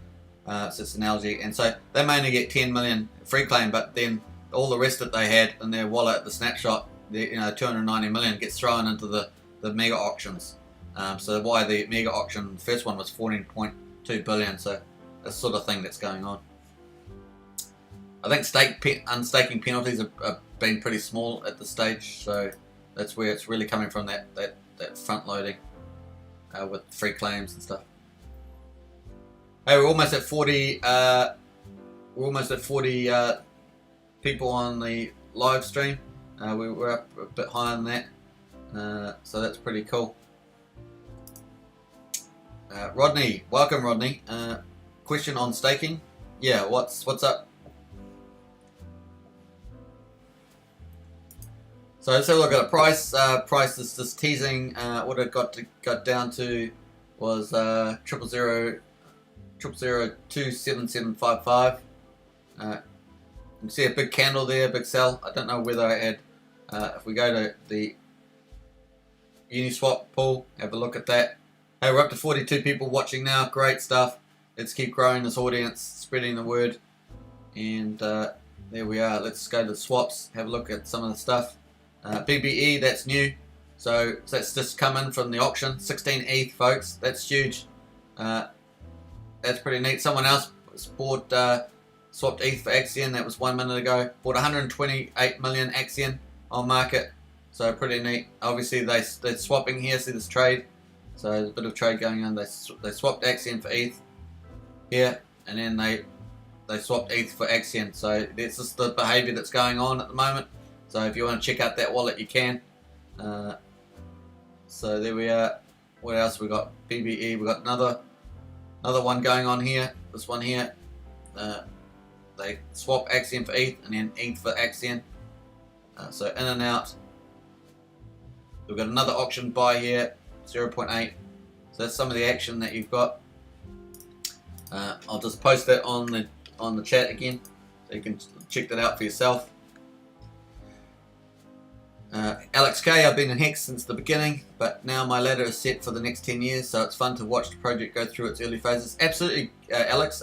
So it's an analogy. And so they may only get 10 million free claim, but then all the rest that they had in their wallet at the snapshot, 290 million gets thrown into the mega auctions. So why the mega auction, the first one was 14.2 billion. So that's the sort of thing that's going on. I think unstaking penalties have been pretty small at this stage, so that's where it's really coming from, that front loading with free claims and stuff. Hey, we're almost at 40. We're almost at 40 people on the live stream. We were up a bit higher than that, so that's pretty cool. Rodney, welcome, Rodney. Question on staking? Yeah, what's up? So let's have a look at the price. Price is just teasing. What it got down to was 0.000277755. You can see a big candle there, big sell. I don't know whether I had. If we go to the Uniswap pool, have a look at that. Hey, we're up to 42 people watching now. Great stuff. Let's keep growing this audience, spreading the word. And there we are. Let's go to the swaps. Have a look at some of the stuff. BBE, that's new, so that's just come in from the auction. 16 ETH, folks. That's huge. That's pretty neat. Someone else bought swapped ETH for Axion. That was 1 minute ago. Bought 128 million Axion on market, so pretty neat. Obviously they're swapping here. See this trade, so there's a bit of trade going on. They swapped Axion for ETH here, and then they swapped ETH for Axion. So that's just the behavior that's going on at the moment. So if you want to check out that wallet, you can. So there we are. What else we got? BBE. We got another one going on here. This one here. They swap Axion for ETH and then ETH for Axion. So in and out. We've got another auction buy here, 0.8. So that's some of the action that you've got. I'll just post that on the chat again, so you can check that out for yourself. Alex K, I've been in Hex since the beginning, but now my ladder is set for the next 10 years, so it's fun to watch the project go through its early phases. Absolutely, Alex.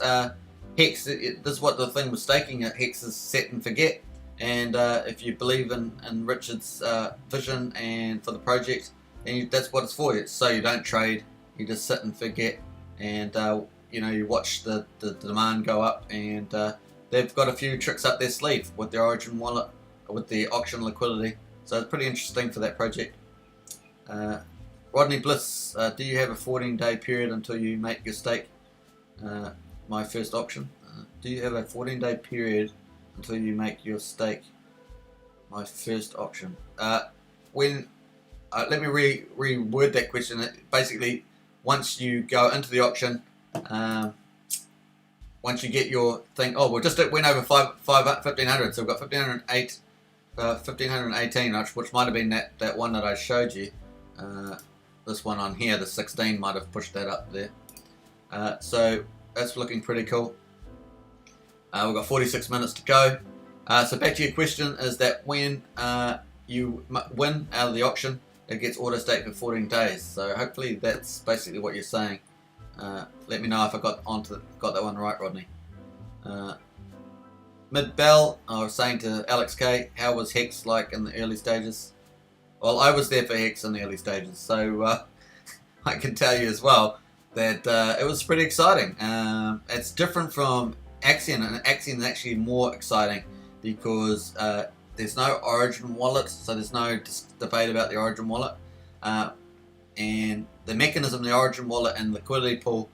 Hex, this is what the thing was staking at. Hex is set and forget, and if you believe in Richard's vision and for the project, then that's what it's for. It's so you don't trade, you just sit and forget, and you know, you watch the demand go up, and they've got a few tricks up their sleeve with their Origin wallet, with the auction liquidity. So it's pretty interesting for that project. Rodney Bliss, do you have a 14-day period until you make your stake? My first auction. Do you have a 14-day period until you make your stake? My first auction. Let me reword that question. Basically, once you go into the auction, once you get your thing. Oh, we just went over 1,500, so we've got 1,508. 1,518, which might have been that one that I showed you. This one on here, the 16, might have pushed that up there. So that's looking pretty cool. We've got 46 minutes to go. So back to your question, is that when you win out of the auction, it gets auto staked for 14 days. So hopefully that's basically what you're saying. Let me know if I got that one right, Rodney. Mid-Bell, I was saying to Alex K, how was Hex like in the early stages? Well, I was there for Hex in the early stages, so I can tell you as well that it was pretty exciting. It's different from Axion, and Axion is actually more exciting because there's no Origin wallet, so there's no debate about the Origin wallet. And the mechanism, the Origin wallet and liquidity pool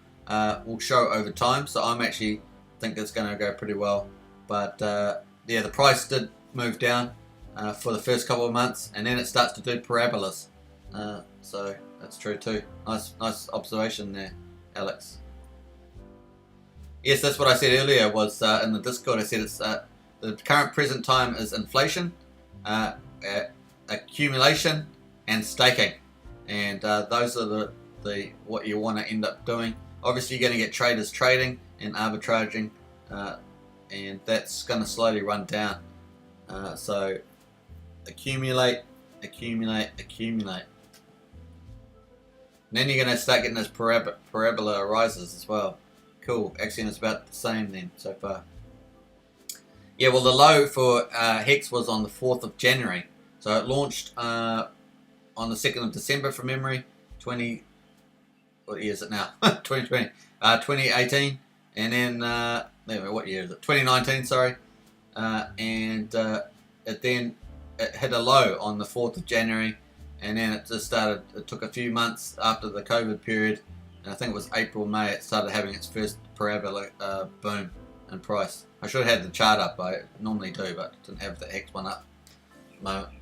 will show over time, so I'm actually think it's going to go pretty well. But yeah, the price did move down for the first couple of months, and then it starts to do parabolas. So that's true too. Nice observation there, Alex. Yes, that's what I said earlier. Was in the Discord. I said it's the current present time is inflation, accumulation, and staking, and those are the what you want to end up doing. Obviously, you're going to get traders trading and arbitraging. And that's going to slowly run down. So accumulate. And then you're going to start getting those parabola rises as well. Cool. Axion is about the same then so far. Yeah, well, the low for Hex was on the 4th of January. So it launched on the 2nd of December from memory. What year is it now? 2020. 2018. And then what year is it? 2019, sorry. And it hit a low on the 4th of January, and then it just started. It took a few months after the COVID period, and I think it was April, May. It started having its first parabola boom in price. I should have had the chart up. I normally do, but didn't have the Hex one up at the moment.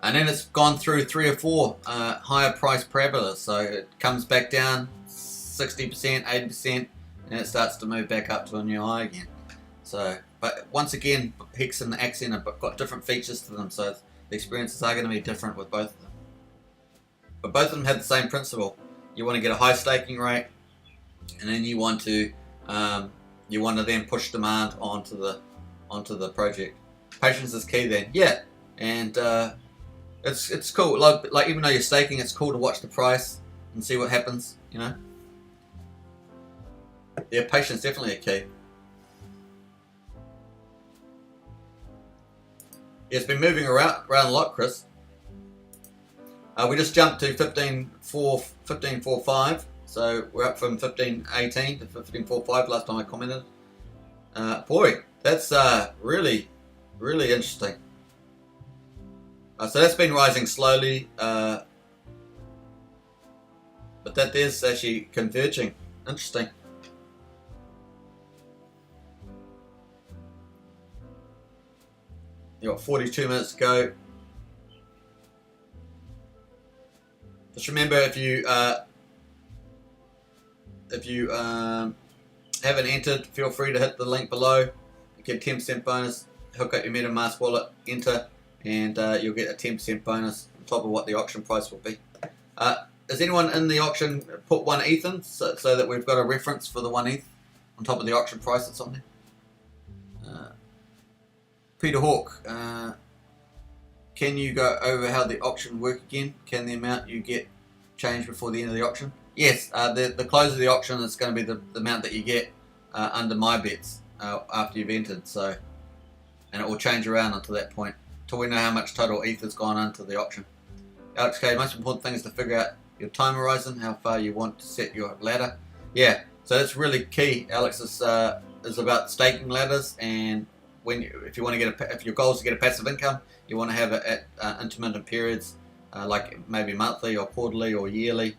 And then it's gone through 3 or 4 higher price parabolas, so it comes back down 60%, 80%, and it starts to move back up to a new high again. So, but once again, Hex and Axion have got different features to them, so the experiences are going to be different with both of them. But both of them have the same principle. You want to get a high staking rate, and then you want to then push demand onto the project. Patience is key then. Yeah, and it's cool. Like even though you're staking, it's cool to watch the price and see what happens. You know. Yeah, patience definitely a key. Yeah, it's been moving around a lot, Chris. We just jumped to 15.45, so we're up from 15.18 to 15.45 last time I commented. Boy, that's really interesting. So that's been rising slowly, but that is actually converging. Interesting. You got 42 minutes to go. Just remember, if you haven't entered, feel free to hit the link below. You get 10% bonus. Hook up your MetaMask wallet, enter, and you'll get a 10% bonus on top of what the auction price will be. Is anyone in the auction put 1 ETH in so that we've got a reference for the 1 ETH on top of the auction price or something? Peter Hawk, can you go over how the auction work again? Can the amount you get change before the end of the auction? Yes, the close of the auction is going to be the amount that you get under my bets after you've entered. So, and it will change around until that point, till we know how much total ETH has gone into the auction. Alex K, most important thing is to figure out your time horizon, how far you want to set your ladder. Yeah, so that's really key. Alex is about staking ladders, and if you want to get if your goal is to get a passive income, you want to have it at intermittent periods, like maybe monthly or quarterly or yearly,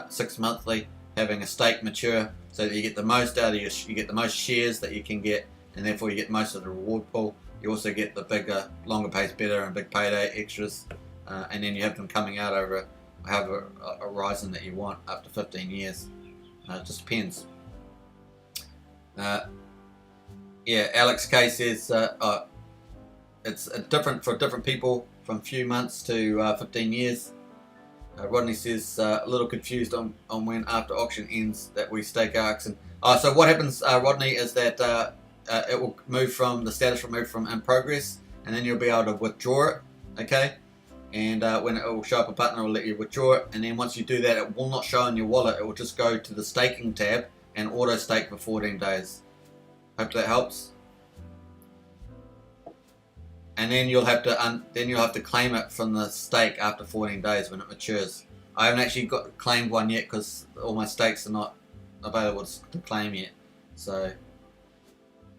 6 monthly, having a stake mature so that you get the most out of you get the most shares that you can get, and therefore you get most of the reward pool. You also get the bigger, longer pays better and big payday extras, and then you have them coming out over a horizon that you want up to 15 years. It just depends. Yeah, Alex K says it's different for different people, from few months to 15 years. Rodney says a little confused on when after auction ends that we stake our Axion. So what happens, Rodney, is that it will move from, the status will move from in progress, and then you'll be able to withdraw it, okay? And when it will show up a button, it will let you withdraw it, and then once you do that, it will not show in your wallet. It will just go to the staking tab and auto stake for 14 days. Hope that helps. And then you'll have to claim it from the stake after 14 days when it matures. I haven't actually claimed one yet because all my stakes are not available to claim yet. So,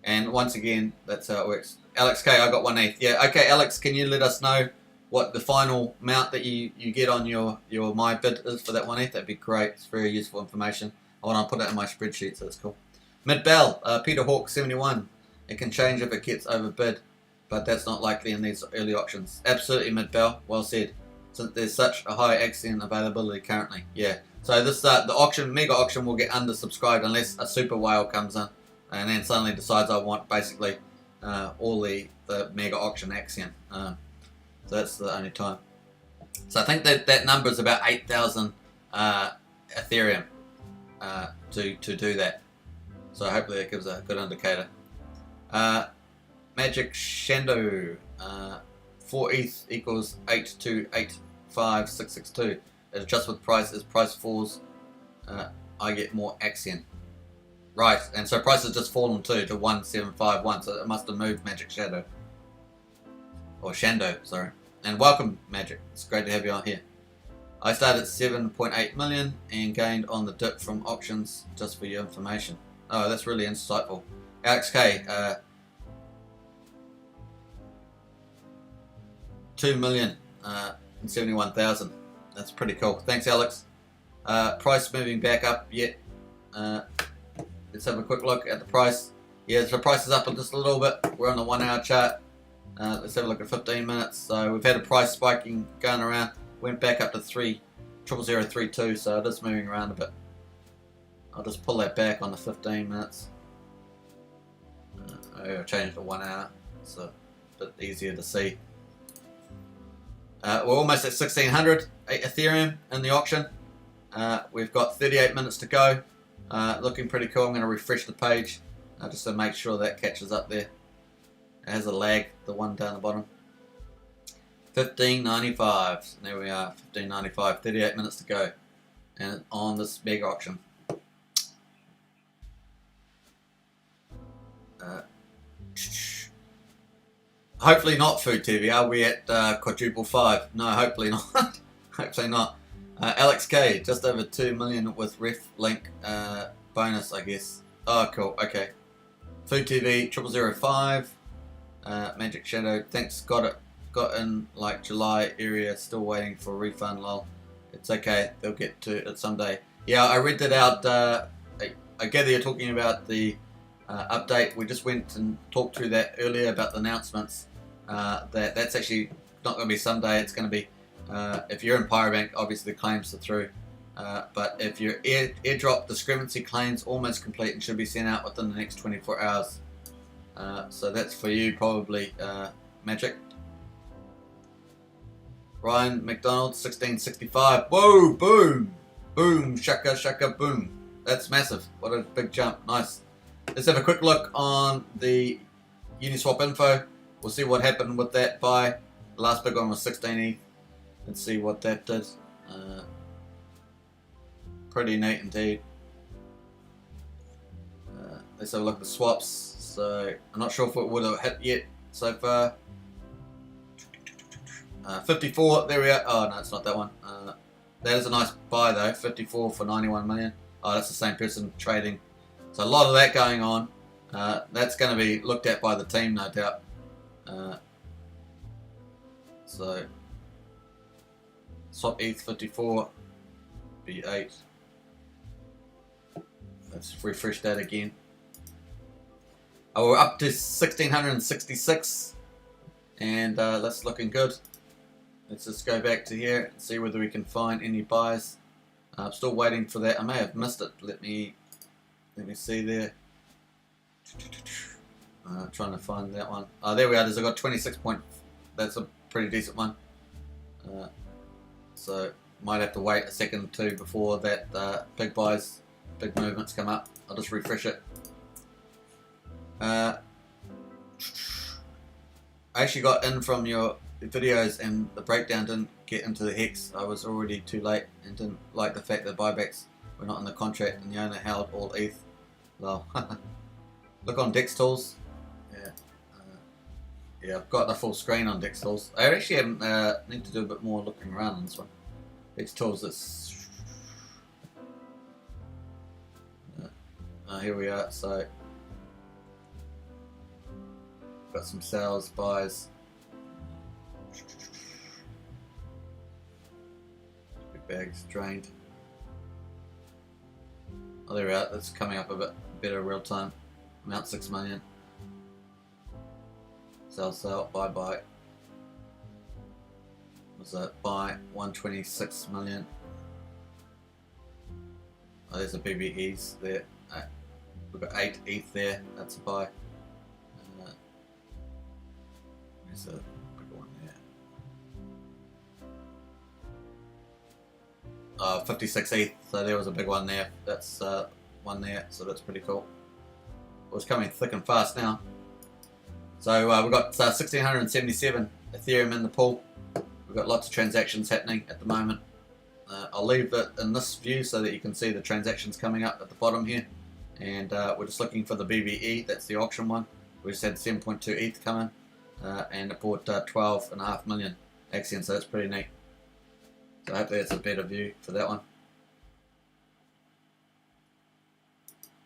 and once again, that's how it works. Alex K, I got 1 ETH. Yeah, okay, Alex, can you let us know what the final amount that you get on your my bid is for that 1 ETH? That'd be great. It's very useful information. I want to put it in my spreadsheet, so it's cool. Mid-Bell, Peter Hawk 71. It can change if it gets overbid, but that's not likely in these early auctions. Absolutely, Mid-Bell. Well said. Since there's such a high Axion availability currently. Yeah. So this the auction, mega auction, will get undersubscribed unless a super whale comes in and then suddenly decides I want basically all the mega auction Axion. So that's the only time. So I think that number is about 8,000 Ethereum to do that. So hopefully that gives a good indicator. Magic Shando, 4 ETH equals 8285662. It adjusts with price. As price falls, I get more Axion. Right, and so price has just fallen too to 1751. So it must have moved, Magic Shadow. Or Shando, sorry. And welcome, Magic. It's great to have you on here. I started at 7.8 million and gained on the dip from auctions, just for your information. Oh, that's really insightful. Alex K, 2,071,000. That's pretty cool. Thanks, Alex. Price moving back up yet? Let's have a quick look at the price. Yeah, so the price is up just a little bit. We're on the 1 hour chart. Let's have a look at 15 minutes. So we've had a price spiking going around. Went back up to 3,000,32, so it is moving around a bit. I'll just pull that back on the 15 minutes. I'll change it to 1 hour, so a bit easier to see. We're almost at 1,600 Ethereum in the auction. We've got 38 minutes to go. Looking pretty cool. I'm going to refresh the page just to make sure that catches up there. It has a lag, the one down the bottom. 15.95. There we are, 15.95. 38 minutes to go, and on this mega auction. Hopefully not, Food TV. Are we at quadruple 5? No, hopefully not. Hopefully not. Alex K, just over 2 million with ref link bonus, I guess. Oh, cool. Okay. Food TV 0005. Magic Shadow, thanks. Got it. Got in like July area. Still waiting for a refund. Lol. It's okay. They'll get to it someday. Yeah, I read that out. I gather you're talking about the update. We just went and talked through that earlier about the announcements. That's actually not going to be someday. It's going to be if you're in Pyrobank, obviously the claims are through. But if your airdrop discrepancy claims almost complete and should be sent out within the next 24 hours. So that's for you probably, Magic. Ryan McDonald 1665. Whoa, boom, boom, shaka shaka boom. That's massive. What a big jump. Nice. Let's have a quick look on the Uniswap info. We'll see what happened with that buy. The last big one was 16 ETH. Let's see what that did. Pretty neat indeed. Let's have a look at the swaps. So I'm not sure if it would have hit yet so far. 54, there we are. Oh no, it's not that one. That is a nice buy though. 54 for 91 million. Oh, that's the same person trading. So a lot of that going on. That's going to be looked at by the team, no doubt. So swap ETH 54 B8. Let's refresh that again. Oh, we're up to 1666, and that's looking good. Let's just go back to here and see whether we can find any buys. I'm still waiting for that. I may have missed it. Let me see there. Trying to find that one. There we are. There's I got 26 point. That's a pretty decent one. So might have to wait a second or two before that big buys, big movements come up. I'll just refresh it. I actually got in from your videos and the breakdown didn't get into the Hex. I was already too late and didn't like the fact that buybacks were not in the contract and the owner held all ETH. Well, look on Dex Tools. Yeah, I've got the full screen on Dex Tools. I actually haven't, need to do a bit more looking around on this one. Dex Tools, it's... here we are, so... Got some sales, buys. Big bags drained. Oh, there we are. That's coming up a bit better real time. Amount 6 million. Sell, buy. Was that buy 126 million? Oh, there's a BBEs there. We've got 8 ETH there. That's a buy. There's a big one there. 56 ETH. So there was a big one there. That's one there. So that's pretty cool. Well, it's coming thick and fast now. So we've got 1677 Ethereum in the pool. We've got lots of transactions happening at the moment. I'll leave it in this view so that you can see the transactions coming up at the bottom here. And we're just looking for the BBE, that's the auction one. We just had 7.2 ETH come in. And it bought 12.5 million Axion, so that's pretty neat. So hopefully that's a better view for that one.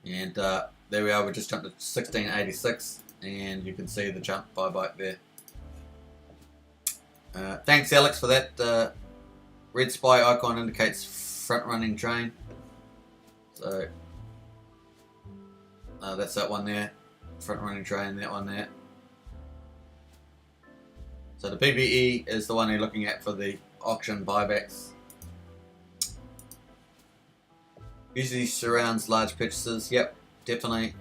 And there we are, we just jumped to 1686. And you can see the jump buyback there. Thanks Alex for that. Red spy icon indicates front running drain. So that's that one there. Front running drain, that one there. So the BBE is the one you're looking at for the auction buybacks. Usually surrounds large purchases. Yep, definitely.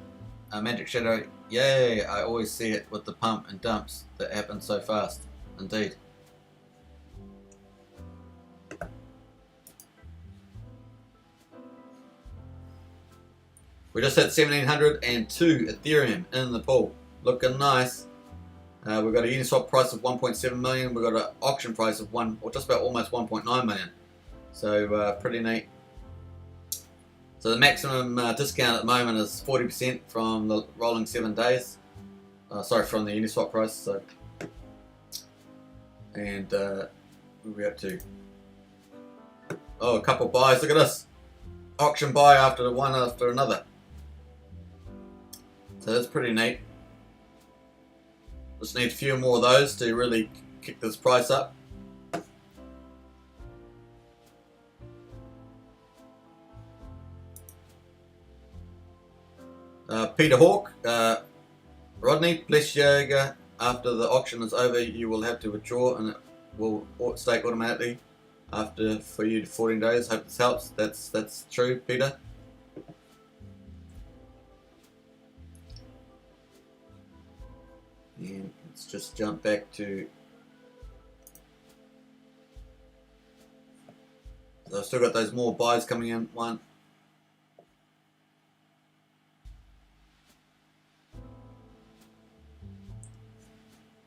Magic Shadow. Yay, I always see it with the pump and dumps that happen so fast. Indeed. We just hit 1702 Ethereum in the pool. Looking nice. We've got a Uniswap price of 1.7 million. We've got an auction price of just about almost 1.9 million. So pretty neat. So the maximum discount at the moment is 40% from the rolling 7 days. Sorry, from the Uniswap price. So, and where are we up to? Oh, a couple buys. Look at this. Auction buy after one after another. So that's pretty neat. Just need a few more of those to really kick this price up. Peter Hawk, Rodney, bless yoga. After the auction is over, you will have to withdraw, and it will stake automatically for you to 14 days. Hope this helps. That's true, Peter. And let's just jump back to So I've still got those more buys coming in. One.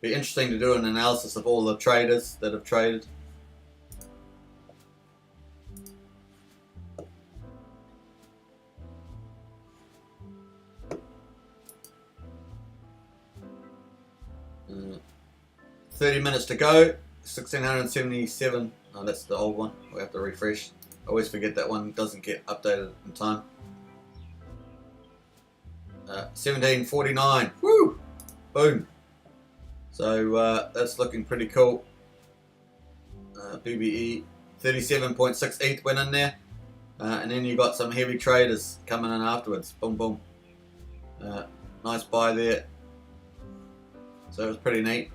Be interesting to do an analysis of all the traders that have traded. Uh, 30 minutes to go. 1677. Oh, that's the old one. We have to refresh. I always forget that one doesn't get updated in time. 1749. Woo! Boom. So that's looking pretty cool. BBE 37.6 ETH went in there. And then you got some heavy traders coming in afterwards. Boom, boom. Nice buy there. So it was pretty neat.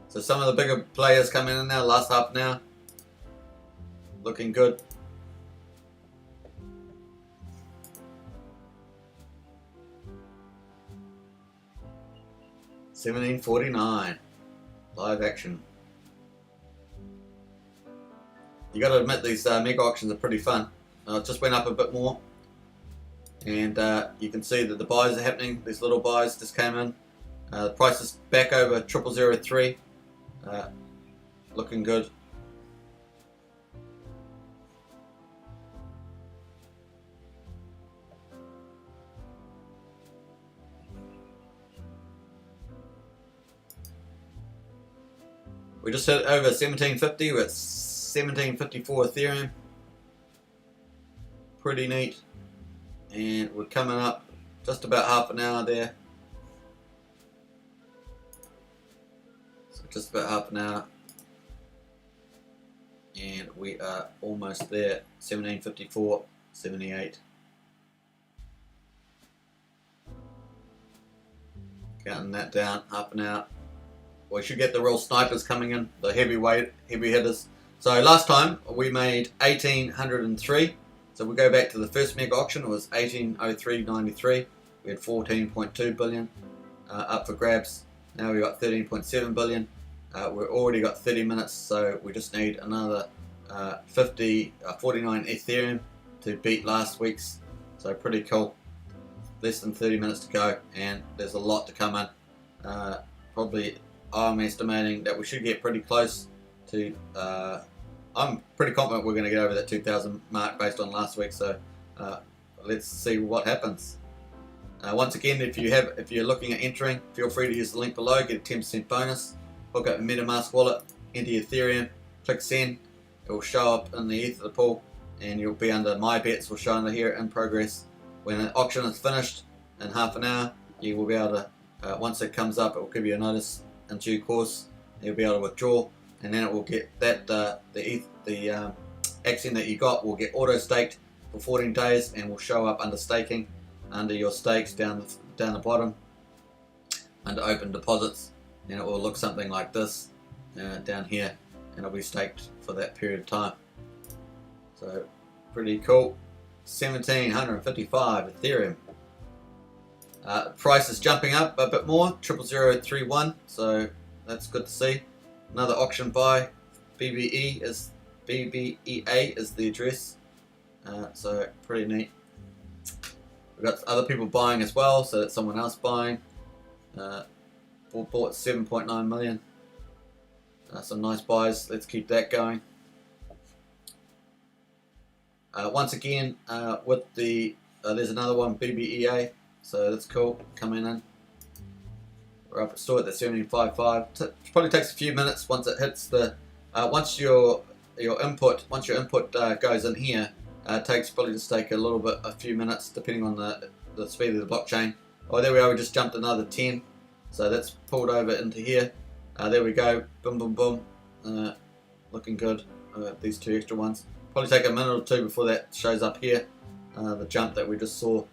So some of the bigger players coming in now, last half an hour. Looking good. $17.49 live action. You got to admit these mega auctions are pretty fun. It just went up a bit more, and you can see that the buys are happening. These little buys just came in. The price is back over 0003. Looking good. We just hit over 1750. We're at 1754 Ethereum. Pretty neat. And we're coming up just about half an hour there. So just about half an hour. And we are almost there. 1754, 78. Counting that down, half an hour. We should get the real snipers coming in, the heavy hitters. So last time we made 1803. So we go back to the first mega auction, it was 1803.93. We had 14.2 billion up for grabs. Now we got 13.7 billion. We've already got 30 minutes, so we just need another 49 Ethereum to beat last week's. So pretty cool. Less than 30 minutes to go, and there's a lot to come in. Probably I'm estimating that we should get pretty close to. I'm pretty confident we're going to get over that 2,000 mark based on last week. So let's see what happens. Once again, if you're looking at entering, feel free to use the link below. Get a 10% bonus. Hook up a MetaMask wallet, enter Ethereum, click send. It will show up in the Ether pool, and you'll be under my bets. Will show under here in progress. When the auction is finished in half an hour, you will be able to. Once it comes up, it will give you a notice in due course. You'll be able to withdraw, and then it will get that the Axion that you got will get auto staked for 14 days, and will show up under staking, under your stakes down the bottom, under open deposits, and it will look something like this down here, and it'll be staked for that period of time. So pretty cool. 1755 Ethereum. Price is jumping up a bit more, 00031, so that's good to see. Another auction buy. BBEA is the address, so pretty neat. We've got other people buying as well, so that's someone else buying. Bought 7.9 million. Some nice buys. Let's keep that going. Once again, with the there's another one, BBEA. So that's cool, coming in. We're up still at the 1755. It probably takes a few minutes once it hits the. Once your input goes in here, it takes probably just take a few minutes depending on the speed of the blockchain. Oh, there we are. We just jumped another 10, so that's pulled over into here. There we go. Boom, boom, boom. Looking good. These two extra ones. Probably take a minute or two before that shows up here. The jump that we just saw.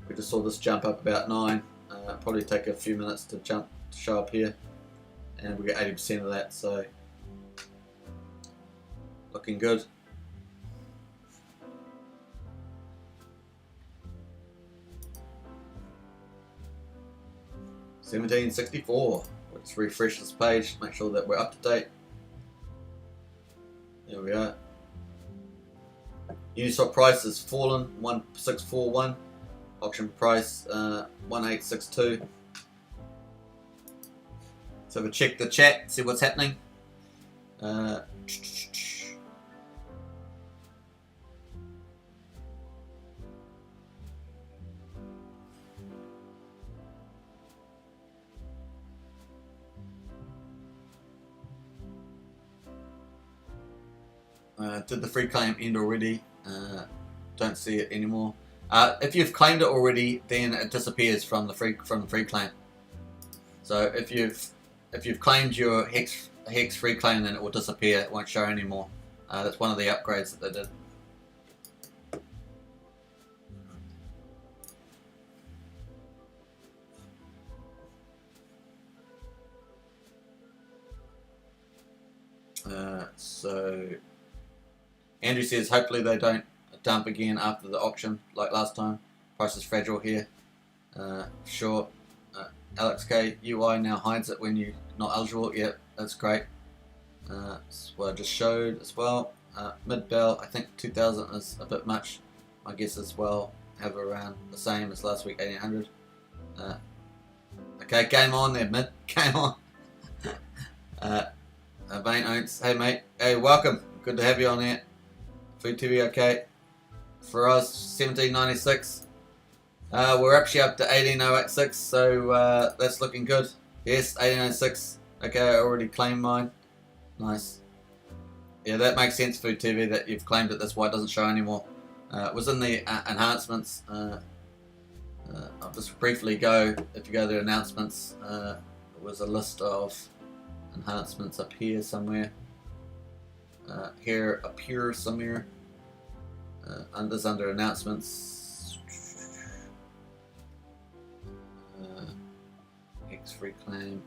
We just saw this jump up about 9. Probably take a few minutes to show up here, and we get 80% of that. So looking good. $17.64. Let's refresh this page, make sure that we're up to date. There we are. Uniswap price has fallen 1641. Auction price 1862. So we'll check the chat, see what's happening. Did the free claim end already? Don't see it anymore. If you've claimed it already, then it disappears from the free claim. So if you've claimed your Hex free claim, then it will disappear. It won't show anymore. That's one of the upgrades that they did. So Andrew says hopefully they don't dump again after the auction like last time. Price is fragile here. Sure. Alex K, UI now hides it when you're not eligible. Yep, that's great. That's what I just showed as well. Mid bell, I think 2000 is a bit much. My guess as well, have around the same as last week, 1800. Okay, game on there, mid. Game on. Vane Oats, hey mate, hey, welcome. Good to have you on here. Food TV, okay. For us, 1796. We're actually up to 18086, so that's looking good. Yes, 1806. Okay, I already claimed mine. Nice. Yeah, that makes sense, Food TV, that you've claimed it. That's why it doesn't show anymore. It was in the enhancements. I'll just briefly go. If you go to the announcements, there was a list of enhancements up here somewhere. Here, up here somewhere. Under announcements. Hex free claim.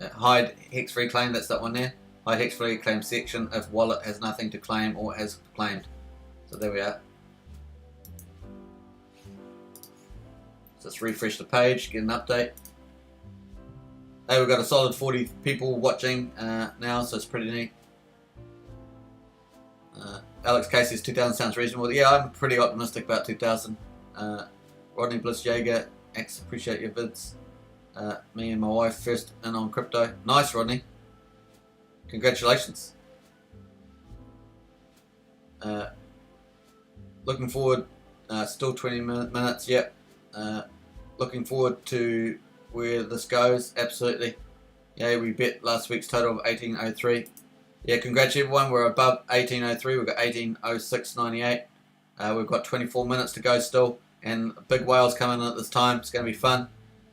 Hide Hex free claim, that's that one there. Hide Hex free claim section if wallet has nothing to claim or has claimed. So there we are. So let's refresh the page, get an update. Hey, we've got a solid 40 people watching now, so it's pretty neat. Alex Casey's 2000 sounds reasonable. Yeah, I'm pretty optimistic about 2000. Rodney Bliss Jaeger, appreciate your vids. Me and my wife first in on crypto. Nice, Rodney. Congratulations. Looking forward, still 20 minutes, yep. Looking forward to where this goes, absolutely. Yeah, we bet last week's total of 1803. Yeah, congrats everyone, we're above 1803, we've got 1806.98. We've got 24 minutes to go still, and big whales coming in at this time, it's going to be fun.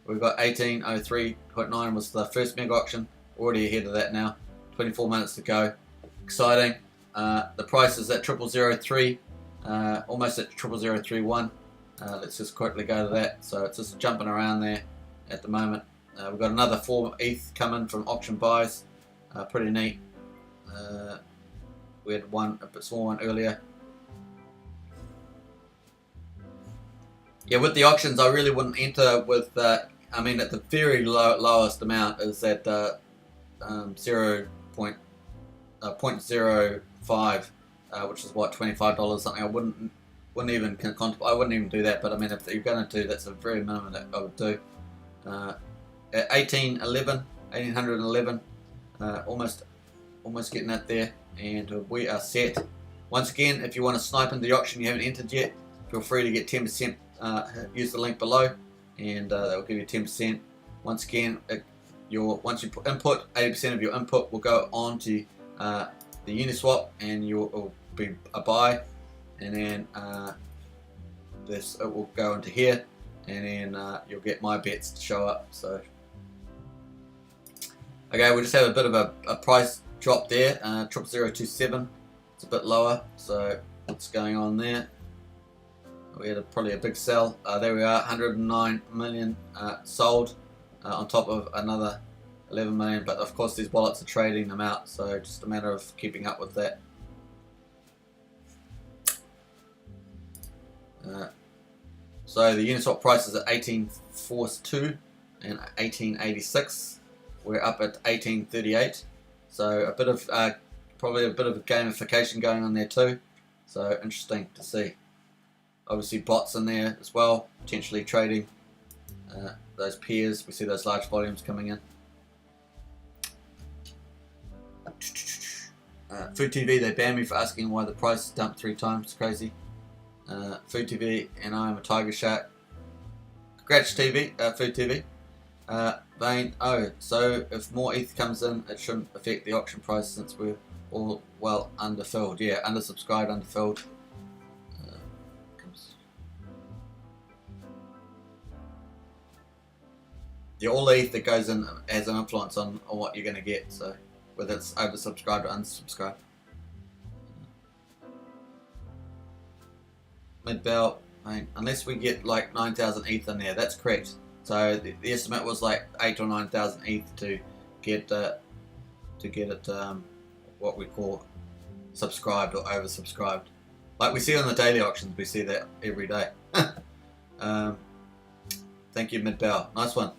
We've got 1803.9 was the first mega auction, already ahead of that now. 24 minutes to go, exciting. The price is at 0003, almost at 00031. Let's just quickly go to that. So it's just jumping around there at the moment. We've got another 4 ETH coming from auction buys, pretty neat. We had one, a bit small one earlier. Yeah, with the auctions, I really wouldn't enter with. I mean, at the very lowest amount is at 0.05, which is what, $25 something. I wouldn't even contemplate. I wouldn't even do that. But I mean, if you're going to do, that's a very minimum that I would do. At 1811, almost getting that there, and we are set. Once again, if you want to snipe into the auction you haven't entered yet, feel free to get 10%. Use the link below, and that will give you 10%. Once again, once you input, 80% of your input will go on to the Uniswap, and it will be a buy, and then it will go into here, and then you'll get my bets to show up. So okay, we just had a bit of a price drop there, 00027. It's a bit lower. So what's going on there? We had probably a big sell. There we are, 109 million sold on top of another 11 million. But of course, these wallets are trading them out, so just a matter of keeping up with that. So the Uniswap price is at 1842 and 1886. We're up at 1838. So a bit of probably a bit of gamification going on there too. So interesting to see. Obviously bots in there as well, potentially trading those pairs. We see those large volumes coming in. Food TV, they banned me for asking why the price dumped 3 times. Crazy. Food TV, and I am a tiger shark. Congrats TV, Food TV. Vane, oh, so if more ETH comes in, it shouldn't affect the auction price since we're all well underfilled. Yeah, undersubscribed, underfilled. Yeah, all the ETH that goes in has an influence on what you're going to get. So whether it's oversubscribed or unsubscribed. Mid-bell, unless we get like 9,000 ETH in there, that's correct. So the estimate was like 8 or 9,000 ETH to get it what we call subscribed or oversubscribed. Like we see on the daily auctions, we see that every day. Thank you, Mid-bell. Nice one.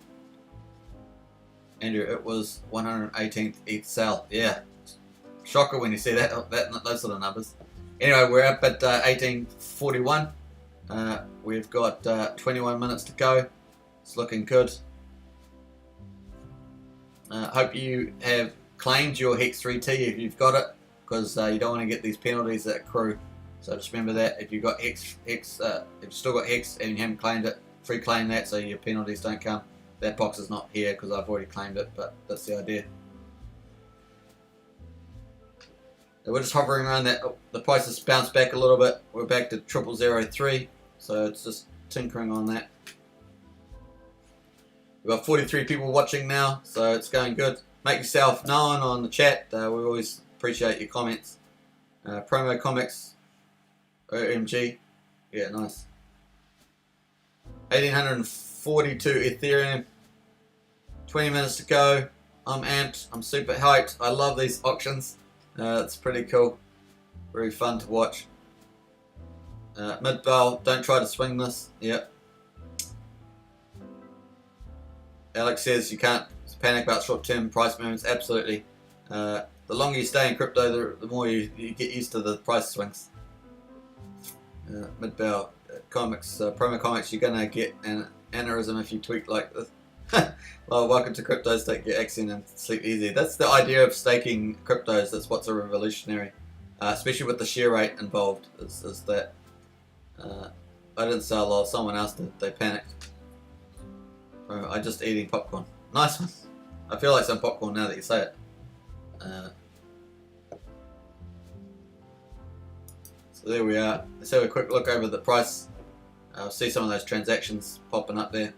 Andrew, it was 118th ETH sell. Yeah, shocker when you see those sort of numbers. Anyway, we're up at 1841. We've got 21 minutes to go. It's looking good. Hope you have claimed your Hex 3T if you've got it, because you don't want to get these penalties that accrue. So just remember that if you've got Hex, if you've still got Hex and you haven't claimed it, free claim that so your penalties don't come. That box is not here because I've already claimed it, but that's the idea. So we're just hovering around that. Oh, the price has bounced back a little bit. We're back to 0003, so it's just tinkering on that. We've got 43 people watching now, so it's going good. Make yourself known on the chat. We always appreciate your comments. Promo comics, OMG, yeah, nice. 1842 Ethereum, 20 minutes to go. I'm amped, I'm super hyped. I love these auctions. It's pretty cool, very fun to watch. Mid-bell, don't try to swing this. Yep. Alex says you can't panic about short-term price movements. Absolutely. The longer you stay in crypto, the more you get used to the price swings. Mid-bell, comics, promo comics, you're gonna get an aneurysm if you tweak like this. Well, welcome to cryptos. Take your Axion and sleep easy. That's the idea of staking cryptos. That's what's a revolutionary, especially with the share rate involved. Is that I didn't sell a lot. Someone else did. They panicked. I'm just eating popcorn. Nice one. I feel like some popcorn now that you say it. So there we are. Let's have a quick look over the price. See some of those transactions popping up there.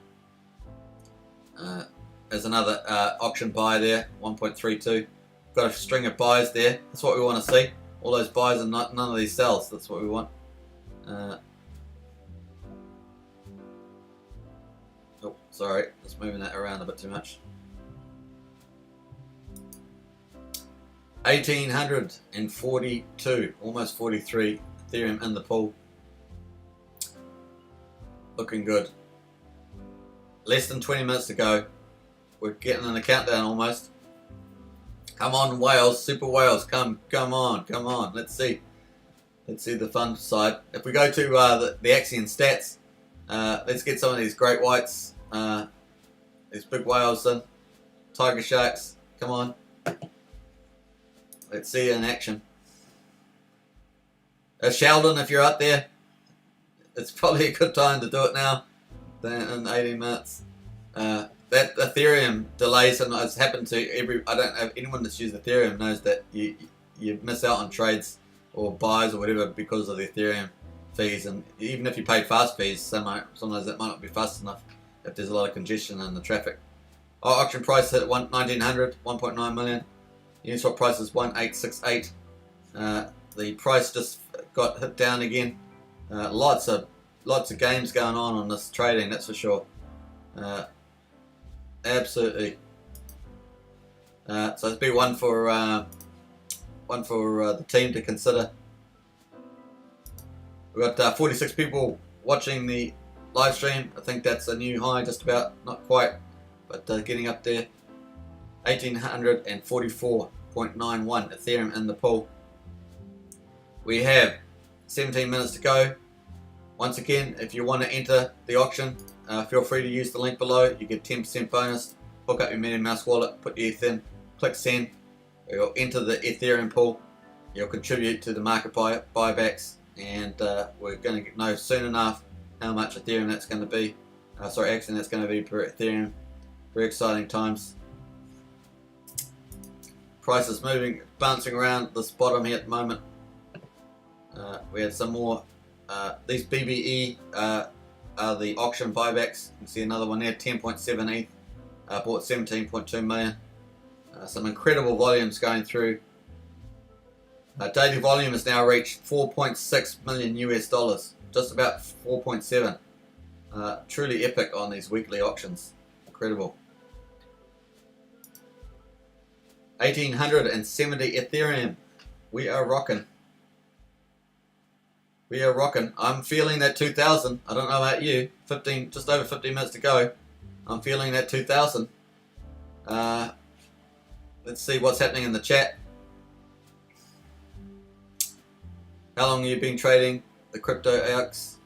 There's another auction buy there, 1.32. Got a string of buys there. That's what we want to see. All those buys and none of these sells. That's what we want. Oh, sorry, just moving that around a bit too much. 1842, almost 43 Ethereum in the pool. Looking good. Less than 20 minutes to go. We're getting in the countdown almost. Come on, whales, super whales, come on. Let's see the fun side. If we go to the Axion stats, let's get some of these great whites, these big whales in, tiger sharks. Come on. Let's see it in action. Sheldon, if you're out there, it's probably a good time to do it now in 18 minutes. That Ethereum delays, and it's happened to I don't know, anyone that's used Ethereum knows that you miss out on trades or buys or whatever because of the Ethereum fees, and even if you pay fast fees, sometimes that might not be fast enough if there's a lot of congestion in the traffic. Our auction price hit 1900, 1.9 million. Uniswap price is 1868. The price just got hit down again. Lots of games going on this trading, that's for sure. Absolutely. So it'd be one for the team to consider. We've got 46 people watching the live stream. I think that's a new high, just about, not quite, but getting up there. 1844. Ethereum in the pool. We have 17 minutes to go. Once again, if you want to enter the auction, feel free to use the link below. You get 10% bonus. Hook up your MetaMask wallet, put your ETH in, click send. You'll enter the Ethereum pool. You'll contribute to the market buybacks, and we're going to know soon enough how much Ethereum that's going to be. Axion that's going to be per Ethereum. Very exciting times. Price is moving, bouncing around this bottom here at the moment. We had some more. These BBE are the auction buybacks. You can see another one there, 10.7 ETH. Bought 17.2 million. Some incredible volumes going through. Daily volume has now reached 4.6 million US dollars, just about 4.7. Truly epic on these weekly auctions. Incredible. 1870 Ethereum. We are rocking. We are rocking. I'm feeling that 2000. I don't know about you. Just over 15 minutes to go. I'm feeling that 2000. Let's see what's happening in the chat. How long have you been trading the crypto AX?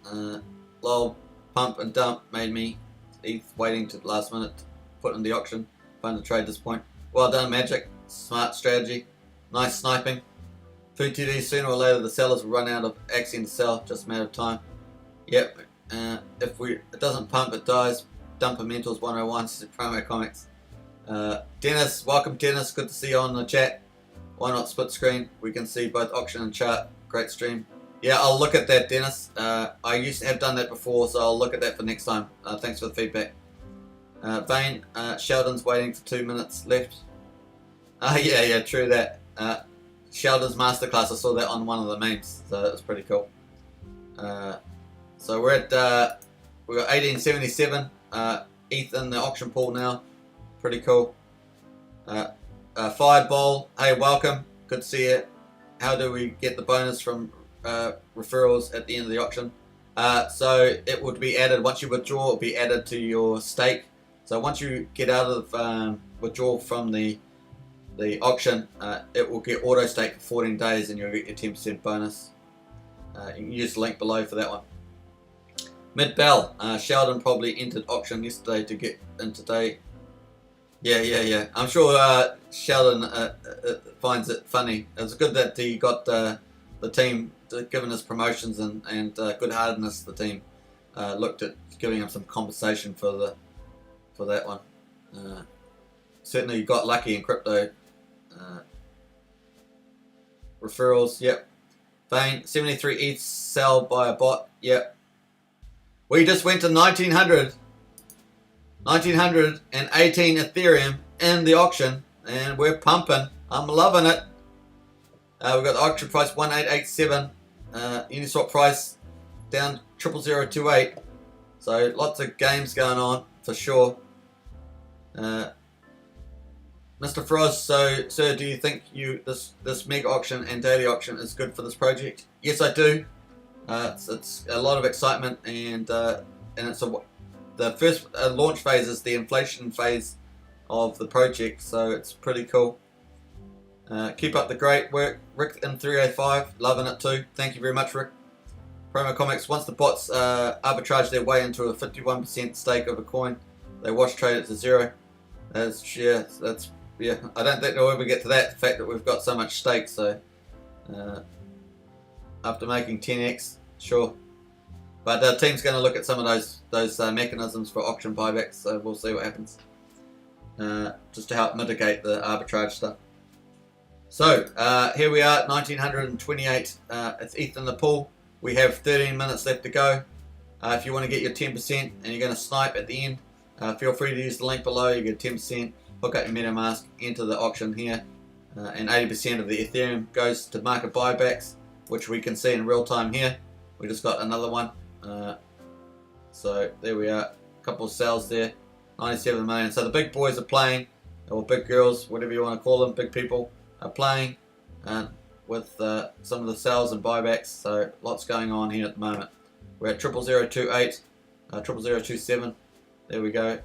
Lol, pump and dump made me ETH waiting to the last minute to put in the auction. Fun to trade this point. Well done, Magic. Smart strategy. Nice sniping. Food TD, sooner or later the sellers will run out of Axion to sell. Just a matter of time. Yep. If it doesn't pump, it dies. Dumpermentals 101. This is promo comics. Dennis, welcome Dennis. Good to see you on the chat. Why not split screen? We can see both auction and chart. Great stream. Yeah, I'll look at that, Dennis. I used to have done that before, so I'll look at that for next time. Thanks for the feedback. Vane, Sheldon's waiting for 2 minutes left. Yeah, true that. Sheldon's masterclass, I saw that on one of the memes, so that was pretty cool. So we're at, we got 1877 ETH in the auction pool now. Pretty cool. Fireball, hey, welcome. Good to see you. How do we get the bonus from referrals at the end of the auction? So it would be added, once you withdraw, it will be added to your stake. So once you get out of withdraw from the auction, it will get auto stake for 14 days and you'll get your 10% bonus. You can use the link below for that one. Mid Bell, Sheldon probably entered auction yesterday to get in today. Yeah. I'm sure Sheldon finds it funny. It's good that he got the team, given his promotions and good-heartedness, the team looked at giving him some compensation for that one. Certainly you got lucky in crypto. Referrals, yep. Vane, 73 ETH sell by a bot, yep. We just went to 1918 Ethereum in the auction, and we're pumping. I'm loving it. We've got the auction price 1887. Uniswap price down 00028. So lots of games going on for sure. Mr. Frost, so sir, do you think this mega auction and daily auction is good for this project? Yes, I do. It's a lot of excitement, and it's the first launch phase is the inflation phase of the project, so it's pretty cool. Keep up the great work, Rick in 305, loving it too. Thank you very much, Rick. Promo Comics, once the bots arbitrage their way into a 51% stake of a coin, they wash trade it to zero. Yeah, I don't think they'll ever get to that, the fact that we've got so much stake, so after making 10x, sure. But the team's going to look at some of those mechanisms for auction buybacks, so we'll see what happens. Just to help mitigate the arbitrage stuff. So, here we are, 1928, it's ETH in the pool. We have 13 minutes left to go. If you want to get your 10% and you're going to snipe at the end, feel free to use the link below. You get 10%, hook up your MetaMask, enter the auction here, and 80% of the Ethereum goes to market buybacks, which we can see in real time here. We just got another one. So there we are, a couple of sales there, 97 million. So the big boys are playing, or big girls, whatever you want to call them, big people are playing with some of the sales and buybacks. So lots going on here at the moment. We're at 00028, 00027. There we go.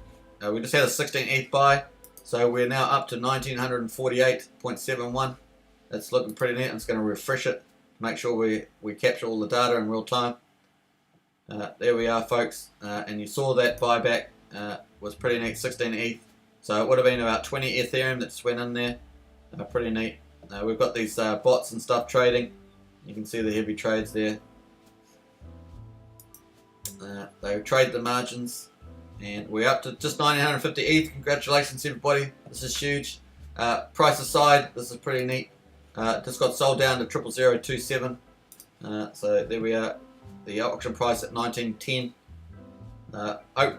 We just had a 16 ETH buy. So we're now up to 1948.71. It's looking pretty neat. I'm just going to refresh it, make sure we capture all the data in real time. There we are, folks, and you saw that buyback was pretty neat, 16 ETH. So it would have been about 20 Ethereum that just went in there. Pretty neat. We've got these bots and stuff trading. You can see the heavy trades there. They trade the margins, and we're up to just 1950 ETH. Congratulations, everybody. This is huge. Price aside, this is pretty neat. Just got sold down to 00027. So there we are. The auction price at 1910.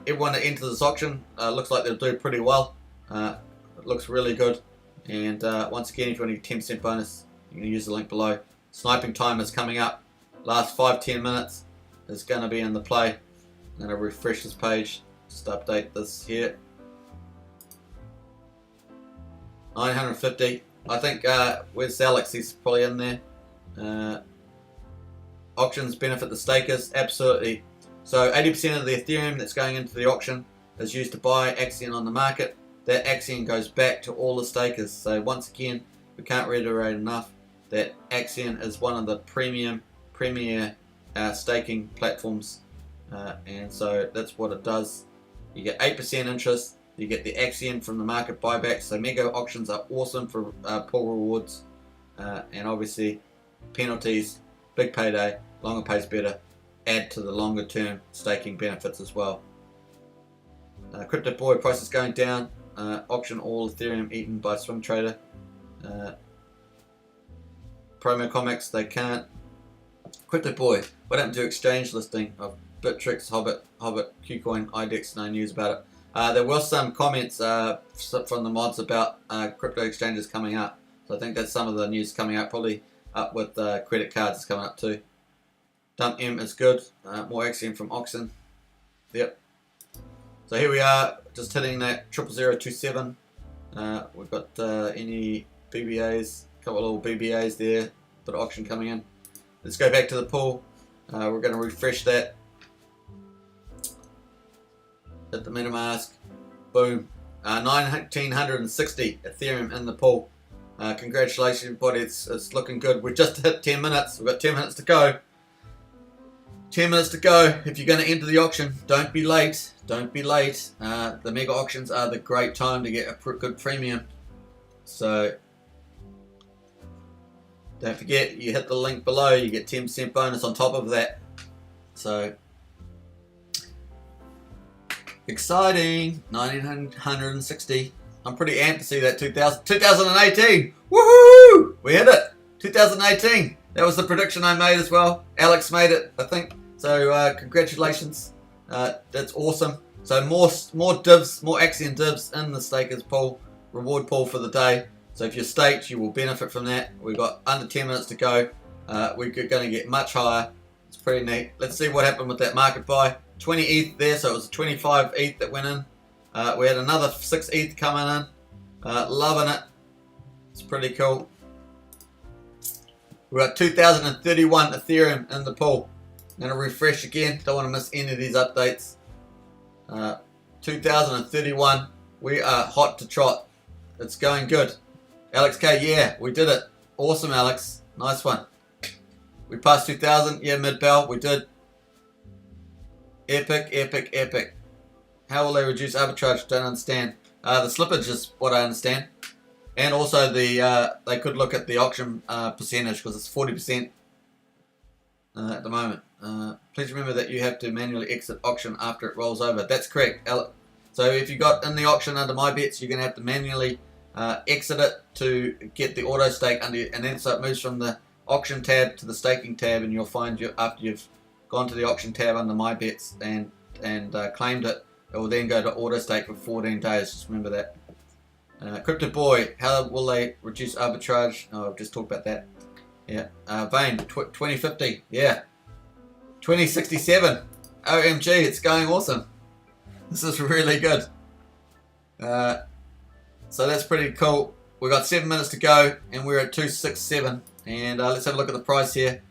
Everyone that enters this auction looks like they'll do pretty well. It looks really good. And once again, if you want to get 10% bonus, you can use the link below. Sniping time is coming up. Last 5-10 minutes is going to be in the play. I'm going to refresh this page. Just update this here. 950. I think where's Alex? He's probably in there. Auctions benefit the stakers, absolutely. So 80% of the Ethereum that's going into the auction is used to buy Axion on the market. That Axion goes back to all the stakers. So once again, we can't reiterate enough that Axion is one of the premier staking platforms, and so that's what it does. You get 8% interest. You get the Axion from the market buyback. So mega auctions are awesome for pull rewards, and obviously penalties. Big payday, longer pays better, add to the longer term staking benefits as well. Crypto Boy price is going down. Auction all Ethereum eaten by swing trader. Promo comics, they can't. Crypto Boy, what happened to exchange listing of Bittrex, Hobbit, KuCoin, IDEX? No news about it. There was some comments from the mods about crypto exchanges coming up. So I think that's some of the news coming up, probably up with credit cards is coming up too. Dump M is good. More Axion from Oxen. Yep. So here we are, just hitting that 00027. We've got any BBAs, a couple of little BBAs there. Bit of auction coming in. Let's go back to the pool. We're going to refresh that. Hit the MetaMask. Boom. 1960 Ethereum in the pool. Congratulations, everybody. It's looking good. We've just hit 10 minutes. We've got 10 minutes to go. 10 minutes to go. If you're going to enter the auction, don't be late. Don't be late. The mega auctions are the great time to get a good premium. So don't forget, you hit the link below, you get 10% bonus on top of that. So exciting. 1960. I'm pretty amped to see that 2018. Woohoo! We hit it. 2018. That was the prediction I made as well. Alex made it, I think. So congratulations. That's awesome. So more divs, more Axion divs in the stakers pool, reward pool for the day. So if you're staked, you will benefit from that. We've got under 10 minutes to go. We're going to get much higher. It's pretty neat. Let's see what happened with that market buy. 20 ETH there, so it was 25 ETH that went in. We had another 6 ETH coming in. Loving it. It's pretty cool. We've got 2031 Ethereum in the pool. I'm going to refresh again. Don't want to miss any of these updates. 2031. We are hot to trot. It's going good. Alex K, yeah, we did it. Awesome, Alex. Nice one. We passed 2000. Yeah, mid-bell. We did. Epic, epic, epic. How will they reduce arbitrage? Don't understand. The slippage is what I understand. And also they could look at the auction percentage because it's 40% at the moment. Please remember that you have to manually exit auction after it rolls over. That's correct. So if you got in the auction under my bets, you're going to have to manually exit it to get the auto stake under, and then so it moves from the auction tab to the staking tab, and you'll find after you've gone to the auction tab under my bets and claimed it, it will then go to auto stake for 14 days. Just remember that. Crypto Boy, how will they reduce arbitrage? Oh, I've just talked about that. Yeah. Vane, 2050. Yeah. 2067. OMG, it's going awesome. This is really good. So that's pretty cool. We've got 7 minutes to go, and we're at 267. And let's have a look at the price here.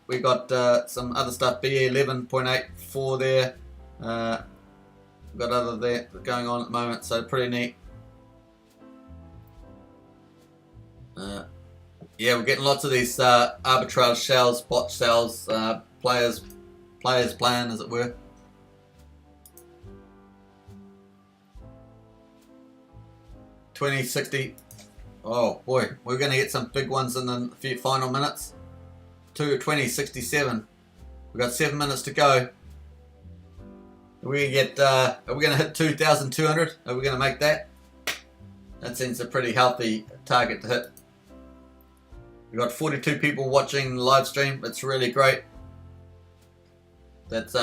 We got some other stuff. BE 11.84 there. We've got other there going on at the moment, so pretty neat. Yeah, we're getting lots of these arbitrage sales, bot sales, players playing, as it were. $20.60. Oh boy, we're going to get some big ones in the few final minutes. $20.67. We've got 7 minutes to go. Are we going to hit 2,200? Are we going to make that? That seems a pretty healthy target to hit. We've got 42 people watching the live stream. It's really great. That's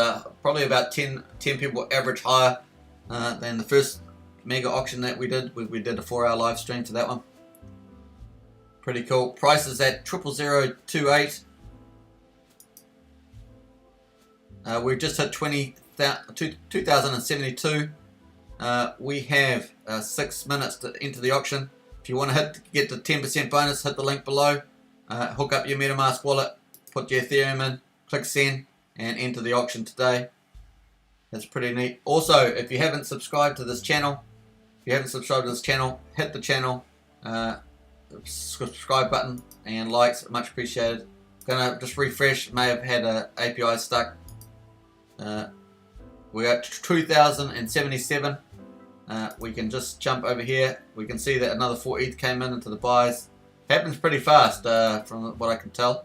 probably about 10 people average higher than the first mega auction that we did. We did a 4-hour live stream to that one. Pretty cool. Price is at 00028. We've just hit 2,072. We have 6 minutes to enter the auction. If you want to get the 10% bonus, hit the link below. Hook up your MetaMask wallet, put your Ethereum in, click send, and enter the auction today. That's pretty neat. Also, if you haven't subscribed to this channel, hit the channel, subscribe button, and likes, much appreciated. Gonna just refresh, may have had a API stuck. We're at 2,077. We can just jump over here. We can see that another 4 ETH came into the buys. Happens pretty fast from what I can tell.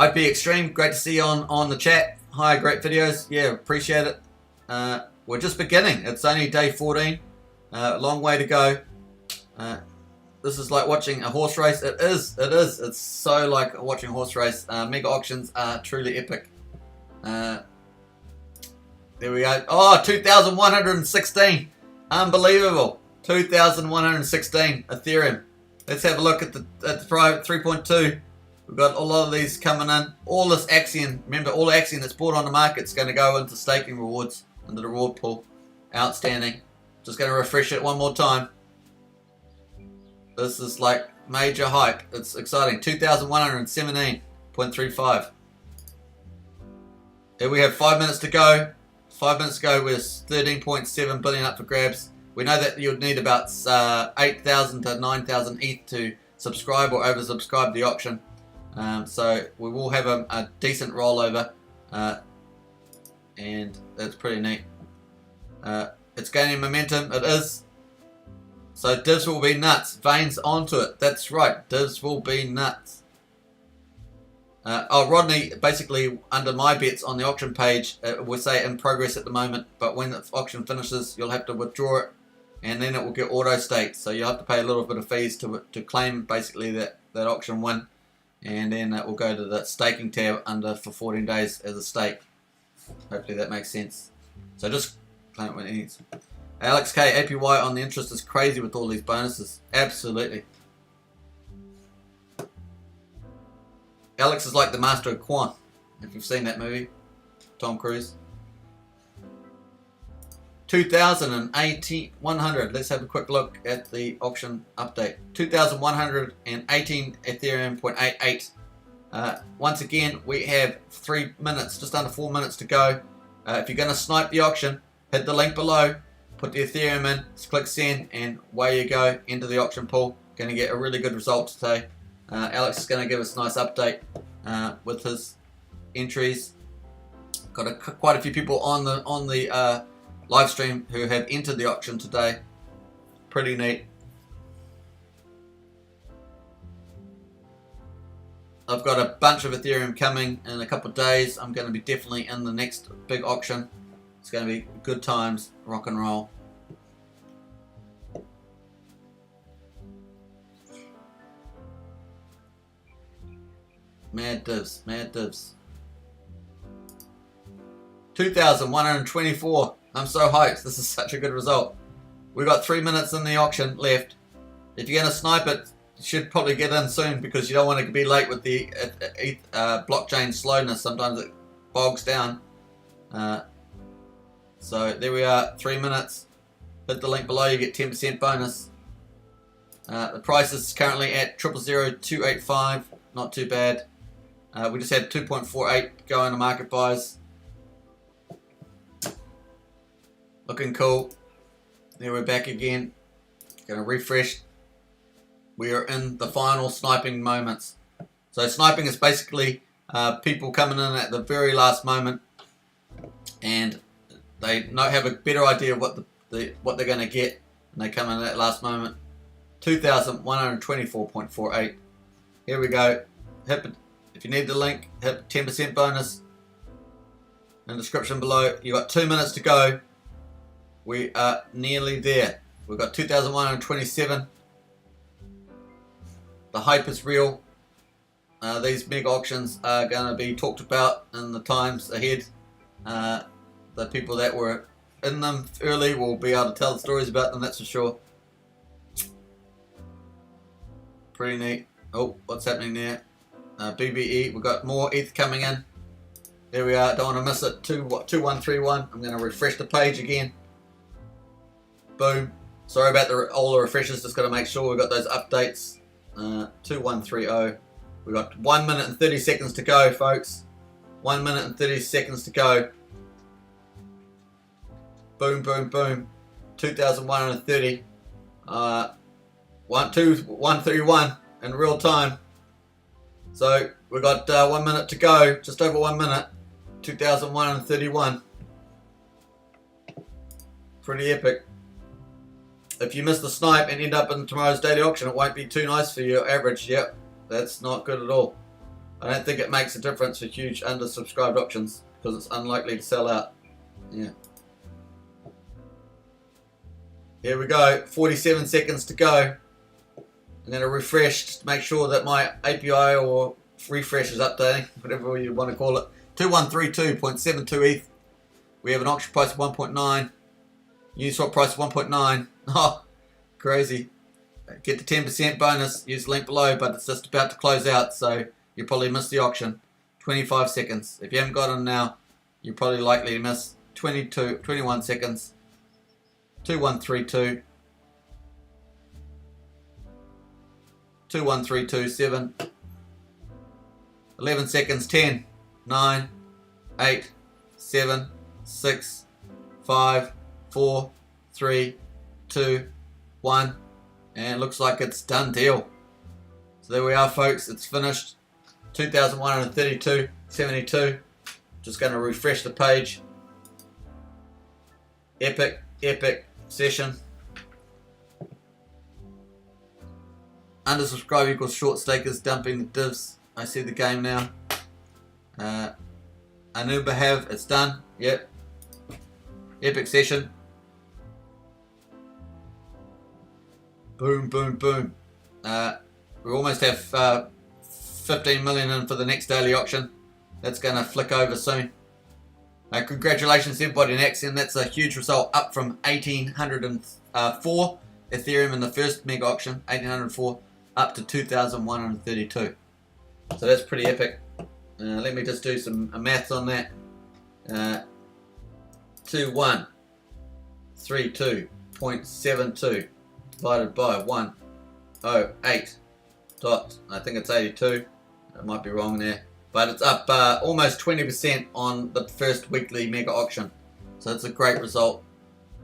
IP Extreme, great to see you on the chat. Hi, great videos. Yeah, appreciate it. We're just beginning. It's only day 14. Long way to go. This is like watching a horse race. It is. It's so like watching a horse race. Mega auctions are truly epic. There we go. Oh, 2,116. Unbelievable. 2,116 Ethereum. Let's have a look at the private 3.2. We've got a lot of these coming in. All this Axion. Remember, all Axion that's bought on the market is going to go into staking rewards, into the reward pool. Outstanding. Just going to refresh it one more time. This is like major hype. It's exciting. 2,117.35. Here we have 5 minutes to go. 5 minutes ago, we're 13.7 billion up for grabs. We know that you'd need about 8,000 to 9,000 ETH to subscribe or oversubscribe the auction. So we will have a decent rollover, and that's pretty neat. It's gaining momentum. It is. So divs will be nuts. Veins onto it. That's right. Divs will be nuts. Rodney, basically under my bets on the auction page, we'll say in progress at the moment, but when the auction finishes, you'll have to withdraw it, and then it will get auto staked. So you'll have to pay a little bit of fees to claim basically that auction win, and then it will go to the staking tab for 14 days as a stake. Hopefully that makes sense. So just claim it when it needs. Alex K, APY on the interest is crazy with all these bonuses. Absolutely. Alex is like the master of quant, if you've seen that movie. Tom Cruise. 2,100. Let's have a quick look at the auction update. 2,118 Ethereum 0.88. Once again, we have 3 minutes, just under 4 minutes to go. If you're going to snipe the auction, hit the link below, put the Ethereum in, click send, and away you go into the auction pool. Going to get a really good result today. Alex is going to give us a nice update with his entries. Got quite a few people on the live stream who have entered the auction today. Pretty neat. I've got a bunch of Ethereum coming in a couple of days. I'm going to be definitely in the next big auction. It's going to be good times, rock and roll. Mad divs, mad divs. 2,124. I'm so hyped. This is such a good result. We've got 3 minutes in the auction left. If you're going to snipe it, you should probably get in soon because you don't want to be late with the blockchain slowness. Sometimes it bogs down. So there we are, 3 minutes. Hit the link below, you get 10% bonus. The price is currently at 0.00285. Not too bad. We just had 2.48 go into market buys. Looking cool. There we're back again. Going to refresh. We are in the final sniping moments. So sniping is basically people coming in at the very last moment, and they have a better idea of what they're going to get, and they come in at that last moment. 2,124.48. Here we go. If you need the link, hit 10% bonus in the description below. You got 2 minutes to go. We are nearly there. We've got 2,127. The hype is real. These mega auctions are going to be talked about in the times ahead. The people that were in them early will be able to tell the stories about them, that's for sure. Pretty neat. Oh, what's happening there? BBE, we've got more ETH coming in. There we are, don't want to miss it. 2131. I'm going to refresh the page again. Boom. Sorry about all the refreshes, just got to make sure we've got those updates. 2130. We've got 1 minute and 30 seconds to go, folks. 1 minute and 30 seconds to go. Boom, boom, boom. 2,130. 131 in real time. So we've got 1 minute to go, just over 1 minute. 2,131. Pretty epic. If you miss the snipe and end up in tomorrow's daily auction, it won't be too nice for your average. Yep, that's not good at all. I don't think it makes a difference for huge undersubscribed auctions because it's unlikely to sell out. Yeah. Here we go. 47 seconds to go. I'm going to refresh just to make sure that my API or refresh is updating, whatever you want to call it. 2132.72 ETH. We have an auction price of 1.9. Uniswap price of 1.9. Oh, crazy. Get the 10% bonus. Use the link below, but it's just about to close out, so you probably missed the auction. 25 seconds. If you haven't got them now, you're probably likely to miss. 21 seconds. 2132. 21327. 11 seconds. 10, 9, 8, 7, 6, 5, 4, 3, 2, 1, and it looks like it's done deal. So there we are, folks. It's finished. 2,132.72. Just going to refresh the page. Epic, epic session. Undersubscribe equals short stakers dumping the divs. I see the game now. Anuba have, it's done. Yep. Epic session. Boom, boom, boom. We almost have 15 million in for the next daily auction. That's going to flick over soon. Congratulations everybody in Axion. That's a huge result, up from 1,804 Ethereum in the first mega auction, 1,804, up to 2,132. So that's pretty epic. Let me just do some maths on that. 2132.72 divided by 108 dot, I think it's 82. I might be wrong there, but it's up almost 20% on the first weekly mega auction. So it's a great result.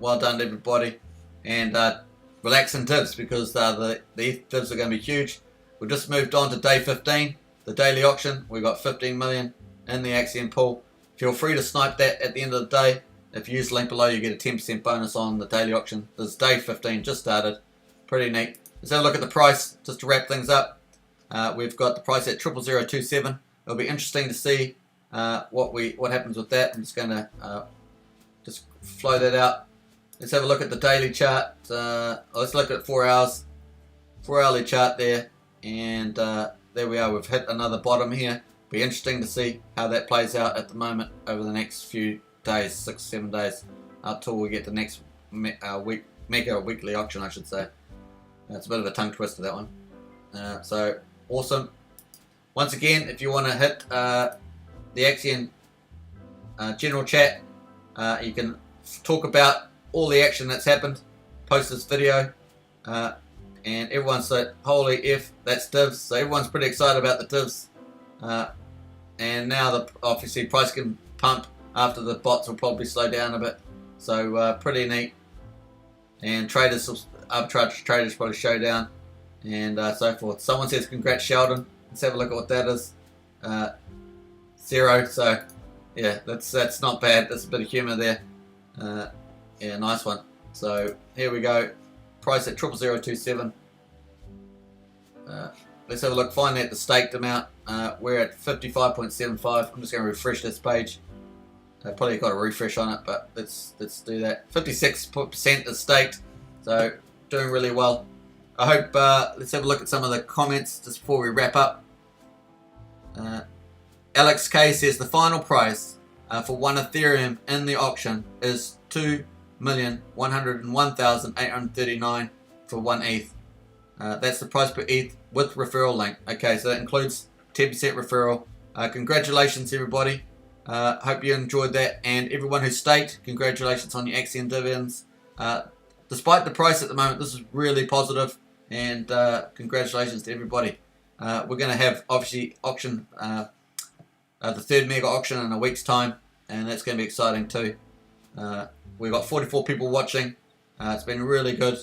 Well done everybody, and relax in divs because the divs are going to be huge. We've just moved on to day 15, the daily auction. We've got 15 million in the Axion pool. Feel free to snipe that at the end of the day. If you use the link below, you get a 10% bonus on the daily auction. This is day 15, just started. Pretty neat. Let's have a look at the price, just to wrap things up. We've got the price at 00027. It'll be interesting to see what happens with that. I'm just going to just flow that out. Let's have a look at the daily chart. Let's look at 4 hours. 4 hourly chart there. And there we are. We've hit another bottom here. Be interesting to see how that plays out at the moment over the next few days, 6-7 days, until we get the next mega weekly auction, I should say. It's a bit of a tongue twister, that one. So awesome. Once again, if you want to hit the Axion general chat, you can talk about all the action that's happened, post this video, and everyone's said, holy F, that's divs. So everyone's pretty excited about the divs. And now obviously price can pump after the bots will probably slow down a bit. So pretty neat. And traders arbitrage traders probably showdown and so forth. Someone says congrats Sheldon. Let's have a look at what that is. 0. So yeah, that's not bad. There's a bit of humour there. Yeah, nice one. So here we go. Price at 00027. Let's have a look. Finally at the staked amount. We're at 55.75. I'm just going to refresh this page. Probably got a refresh on it, but let's do that. 56% is staked, so doing really well. I hope. Let's have a look at some of the comments just before we wrap up. Alex K says the final price for 1 Ethereum in the auction is 2,101,839 for 1 ETH. That's the price per ETH with referral link. Okay, so that includes 10% referral. Congratulations everybody. Hope you enjoyed that, and everyone who staked, congratulations on your Axion dividends. Despite the price at the moment, this is really positive, and congratulations to everybody. We're going to have obviously auction, the third mega auction in a week's time, and that's going to be exciting too. We've got 44 people watching. It's been really good,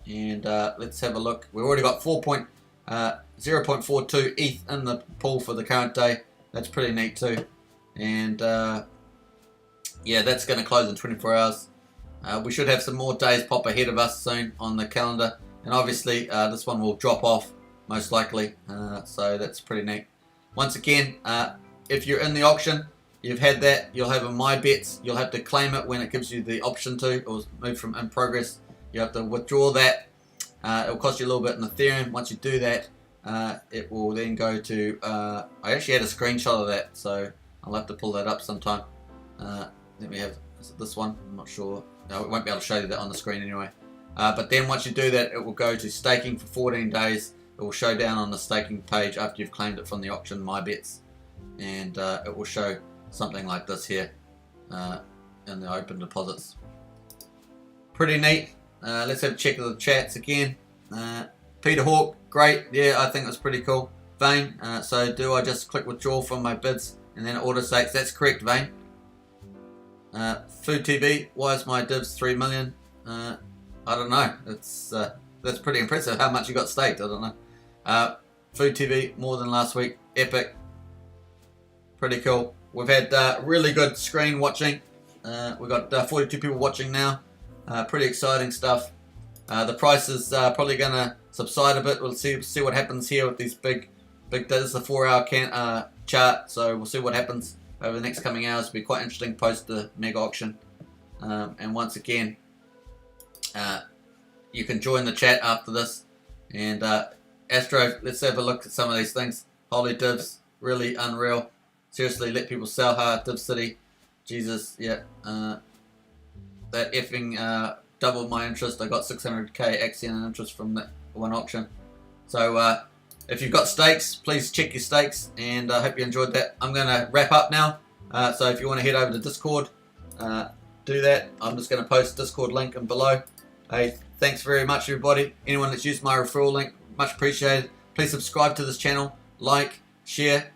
and let's have a look. We've already got 0.42 ETH in the pool for the current day. That's pretty neat too. And yeah, that's going to close in 24 hours. We should have some more days pop ahead of us soon on the calendar, and obviously this one will drop off most likely, so that's pretty neat. Once again, if you're in the auction, you've had that, you'll have a my bets. You'll have to claim it when it gives you the option to, or move from in progress. You have to withdraw that. It will cost you a little bit in Ethereum. Once you do that, it will then go to I actually had a screenshot of that, so I'll have to pull that up sometime. Let me have, is it this one? I'm not sure. No, it won't be able to show you that on the screen anyway. But then once you do that, it will go to staking for 14 days. It will show down on the staking page after you've claimed it from the auction, my bets. And it will show something like this here in the open deposits. Pretty neat. Let's have a check of the chats again. Peter Hawk, great. Yeah, I think that's pretty cool. Vane, so do I just click withdraw from my bids and then it auto stakes? That's correct, Vane. Food TV, why is my divs 3 million? I don't know. It's that's pretty impressive how much you got staked. I don't know. Food TV more than last week. Epic. Pretty cool. We've had really good screen watching. We've got 42 people watching now. Pretty exciting stuff. The price is probably going to subside a bit. We'll see what happens here with these big. This is the 4-hour chart, so we'll see what happens over the next coming hours. It'll be quite interesting post the mega auction. And once again, you can join the chat after this. And Astro, let's have a look at some of these things. Holy divs, really unreal. Seriously, let people sell hard. Div City, Jesus, yeah. That effing doubled my interest. I got 600k Axion interest from that one auction. So if you've got stakes, please check your stakes, and I hope you enjoyed that. I'm going to wrap up now. So if you want to head over to Discord, do that. I'm just going to post Discord link in below. Hey, thanks very much everybody. Anyone that's used my referral link, much appreciated. Please subscribe to this channel, like, share.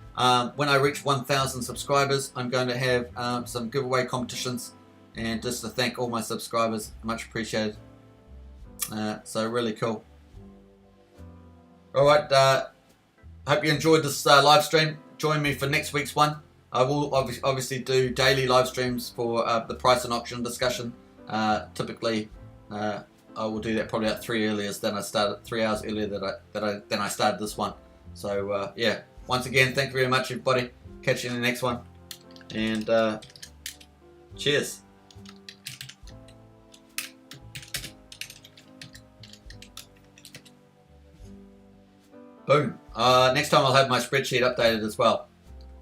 When I reach 1,000 subscribers, I'm going to have some giveaway competitions, and just to thank all my subscribers, much appreciated. So really cool. Alright, hope you enjoyed this live stream. Join me for next week's one. I will obviously do daily live streams for the price and auction discussion. Typically, I will do that probably at 3 hours earlier than I started this one. So yeah, once again, thank you very much everybody. Catch you in the next one, and cheers. Boom. Next time I'll have my spreadsheet updated as well.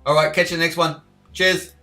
Alright, catch you next one. Cheers.